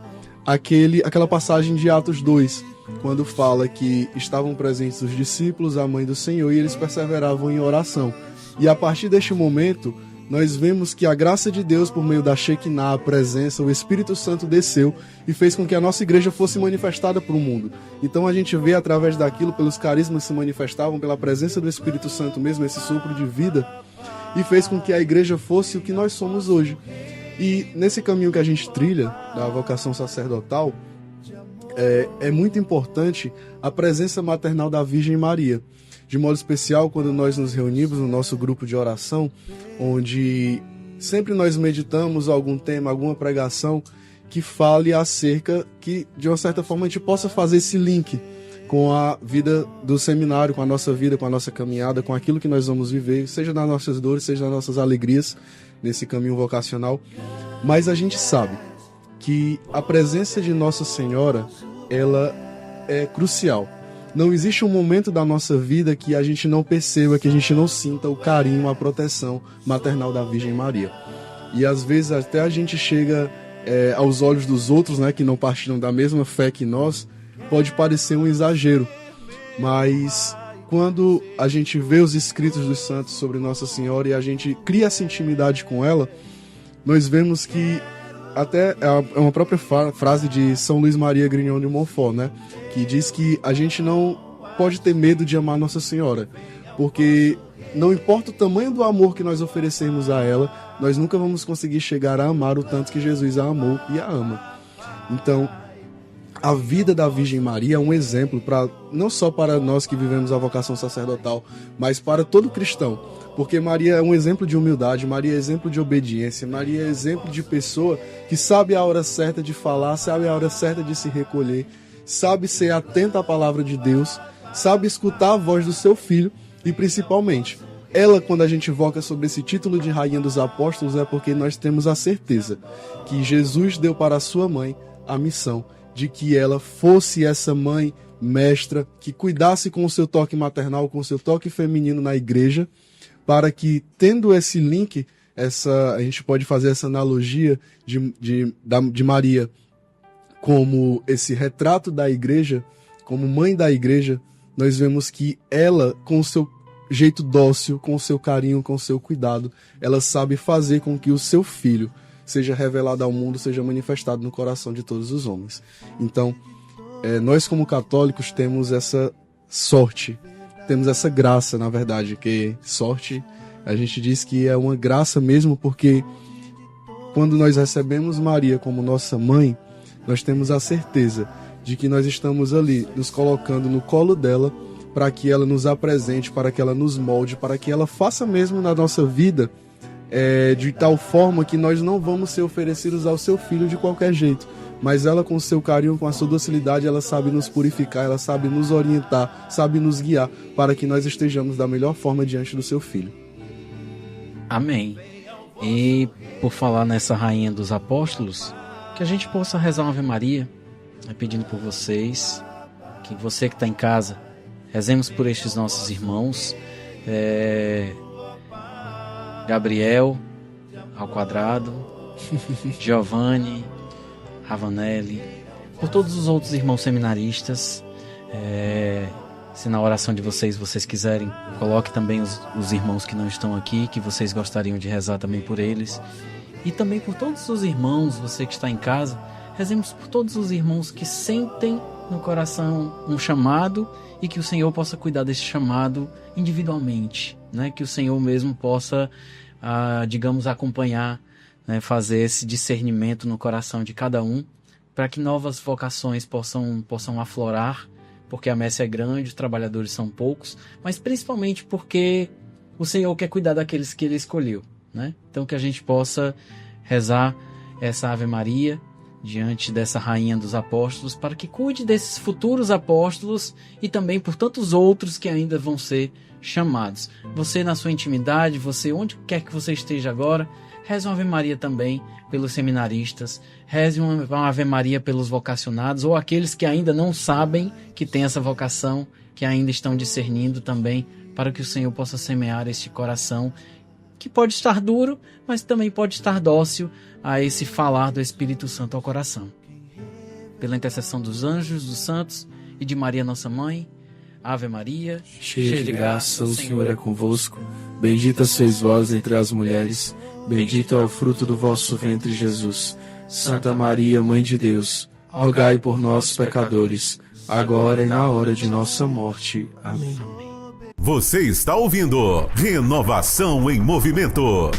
àquela passagem de Atos 2, quando fala que estavam presentes os discípulos, a Mãe do Senhor, e eles perseveravam em oração. E a partir deste momento, nós vemos que a graça de Deus, por meio da Shekinah, a presença, o Espírito Santo desceu e fez com que a nossa igreja fosse manifestada para o mundo. Então a gente vê através daquilo, pelos carismas que se manifestavam, pela presença do Espírito Santo mesmo, esse sopro de vida, e fez com que a igreja fosse o que nós somos hoje. E nesse caminho que a gente trilha, da vocação sacerdotal, é muito importante a presença maternal da Virgem Maria. De modo especial, quando nós nos reunimos no nosso grupo de oração, onde sempre nós meditamos algum tema, alguma pregação que fale acerca, que de uma certa forma a gente possa fazer esse link com a vida do seminário, com a nossa vida, com a nossa caminhada, com aquilo que nós vamos viver, seja nas nossas dores, seja nas nossas alegrias, nesse caminho vocacional. Mas a gente sabe que a presença de Nossa Senhora, ela é crucial. Não existe um momento da nossa vida que a gente não perceba, que a gente não sinta o carinho, a proteção maternal da Virgem Maria. E às vezes até a gente chega aos olhos dos outros, né, que não partilham da mesma fé que nós, pode parecer um exagero. Mas quando a gente vê os escritos dos santos sobre Nossa Senhora e a gente cria essa intimidade com ela, nós vemos que até é uma própria frase de São Luís Maria Grignon de Montfort, né? Que diz que a gente não pode ter medo de amar Nossa Senhora, porque não importa o tamanho do amor que nós oferecermos a ela, nós nunca vamos conseguir chegar a amar o tanto que Jesus a amou e a ama. Então, a vida da Virgem Maria é um exemplo não só para nós que vivemos a vocação sacerdotal, mas para todo cristão. Porque Maria é um exemplo de humildade, Maria é exemplo de obediência, Maria é exemplo de pessoa que sabe a hora certa de falar, sabe a hora certa de se recolher, sabe ser atenta à palavra de Deus, sabe escutar a voz do seu filho e, principalmente, ela, quando a gente invoca sobre esse título de Rainha dos Apóstolos, é porque nós temos a certeza que Jesus deu para a sua mãe a missão de que ela fosse essa mãe mestra, que cuidasse com o seu toque maternal, com o seu toque feminino na igreja, para que, tendo esse link, a gente pode fazer essa analogia de Maria como esse retrato da igreja, como mãe da igreja, nós vemos que ela, com o seu jeito dócil, com o seu carinho, com o seu cuidado, ela sabe fazer com que o seu filho seja revelado ao mundo, seja manifestado no coração de todos os homens. Então, nós como católicos temos essa sorte, temos essa graça, na verdade, que sorte, a gente diz que é uma graça mesmo, porque quando nós recebemos Maria como nossa mãe, nós temos a certeza de que nós estamos ali, nos colocando no colo dela, para que ela nos apresente, para que ela nos molde, para que ela faça mesmo na nossa vida, de tal forma que nós não vamos ser oferecidos ao seu filho de qualquer jeito, mas ela, com o seu carinho, com a sua docilidade, ela sabe nos purificar, ela sabe nos orientar, sabe nos guiar, para que nós estejamos da melhor forma diante do seu filho. Amém. E por falar nessa Rainha dos Apóstolos, que a gente possa rezar uma Ave Maria, pedindo por vocês, que você que está em casa, rezemos por estes nossos irmãos, Gabriel ao quadrado, Giovanni, Ravanelli, por todos os outros irmãos seminaristas. Se na oração de vocês quiserem, coloque também os irmãos que não estão aqui, que vocês gostariam de rezar também por eles. E também por todos os irmãos, você que está em casa, rezemos por todos os irmãos que sentem no coração um chamado e que o Senhor possa cuidar desse chamado individualmente, né? Que o Senhor mesmo possa, digamos, acompanhar, né? Fazer esse discernimento no coração de cada um, para que novas vocações possam aflorar, porque a messe é grande, os trabalhadores são poucos, mas principalmente porque o Senhor quer cuidar daqueles que Ele escolheu, né? Então que a gente possa rezar essa Ave Maria diante dessa Rainha dos Apóstolos, para que cuide desses futuros apóstolos e também por tantos outros que ainda vão ser chamados. Você na sua intimidade, você onde quer que você esteja agora, reze uma Ave Maria também pelos seminaristas, reze uma Ave Maria pelos vocacionados ou aqueles que ainda não sabem que tem essa vocação, que ainda estão discernindo também, para que o Senhor possa semear este coração que pode estar duro, mas também pode estar dócil a esse falar do Espírito Santo ao coração. Pela intercessão dos anjos, dos santos e de Maria nossa Mãe, Ave Maria, cheia de graça, o Senhor é convosco. Bendita sois vós entre as mulheres, bendito é o fruto do vosso ventre, Jesus. Santa Maria, Mãe de Deus, rogai por nós, pecadores, agora e na hora de nossa morte. Amém. Você está ouvindo Renovação em Movimento.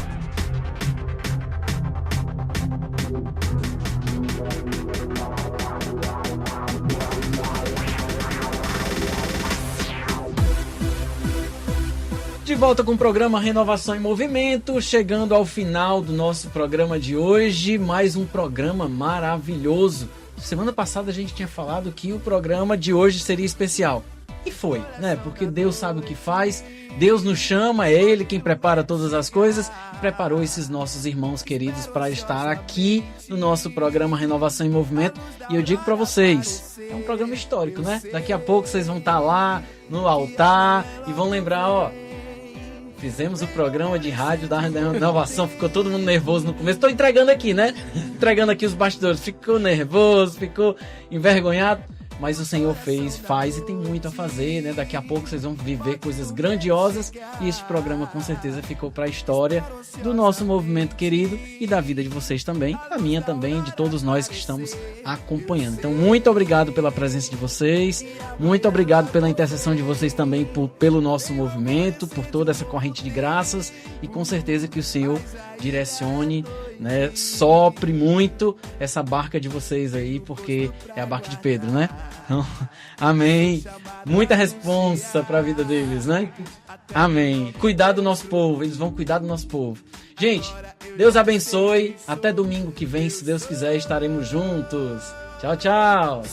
De volta com o programa Renovação em Movimento, chegando ao final do nosso programa de hoje, mais um programa maravilhoso. Semana passada a gente tinha falado que o programa de hoje seria especial. E foi, né? Porque Deus sabe o que faz, Deus nos chama, é Ele quem prepara todas as coisas, e preparou esses nossos irmãos queridos para estar aqui no nosso programa Renovação em Movimento. E eu digo para vocês, é um programa histórico, né? Daqui a pouco vocês vão estar lá no altar e vão lembrar, ó, fizemos o programa de rádio da Renovação, ficou todo mundo nervoso no começo. Estou entregando aqui, né? Entregando aqui os bastidores. Ficou nervoso, ficou envergonhado. Mas o Senhor faz e tem muito a fazer, né? Daqui a pouco vocês vão viver coisas grandiosas e este programa com certeza ficou para a história do nosso movimento querido e da vida de vocês também, da minha também, de todos nós que estamos acompanhando. Então, muito obrigado pela presença de vocês, muito obrigado pela intercessão de vocês também pelo nosso movimento, por toda essa corrente de graças e com certeza que o Senhor direcione, né? Sopre muito essa barca de vocês aí, porque é a barca de Pedro, né? Então, amém. Muita responsa para a vida deles, né? Amém. Cuidar do nosso povo, eles vão cuidar do nosso povo. Gente, Deus abençoe. Até domingo que vem, se Deus quiser, estaremos juntos. Tchau, tchau.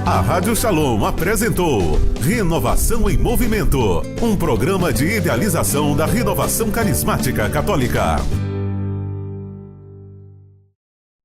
A Rádio Shalom apresentou Renovação em Movimento, um programa de idealização da renovação carismática católica.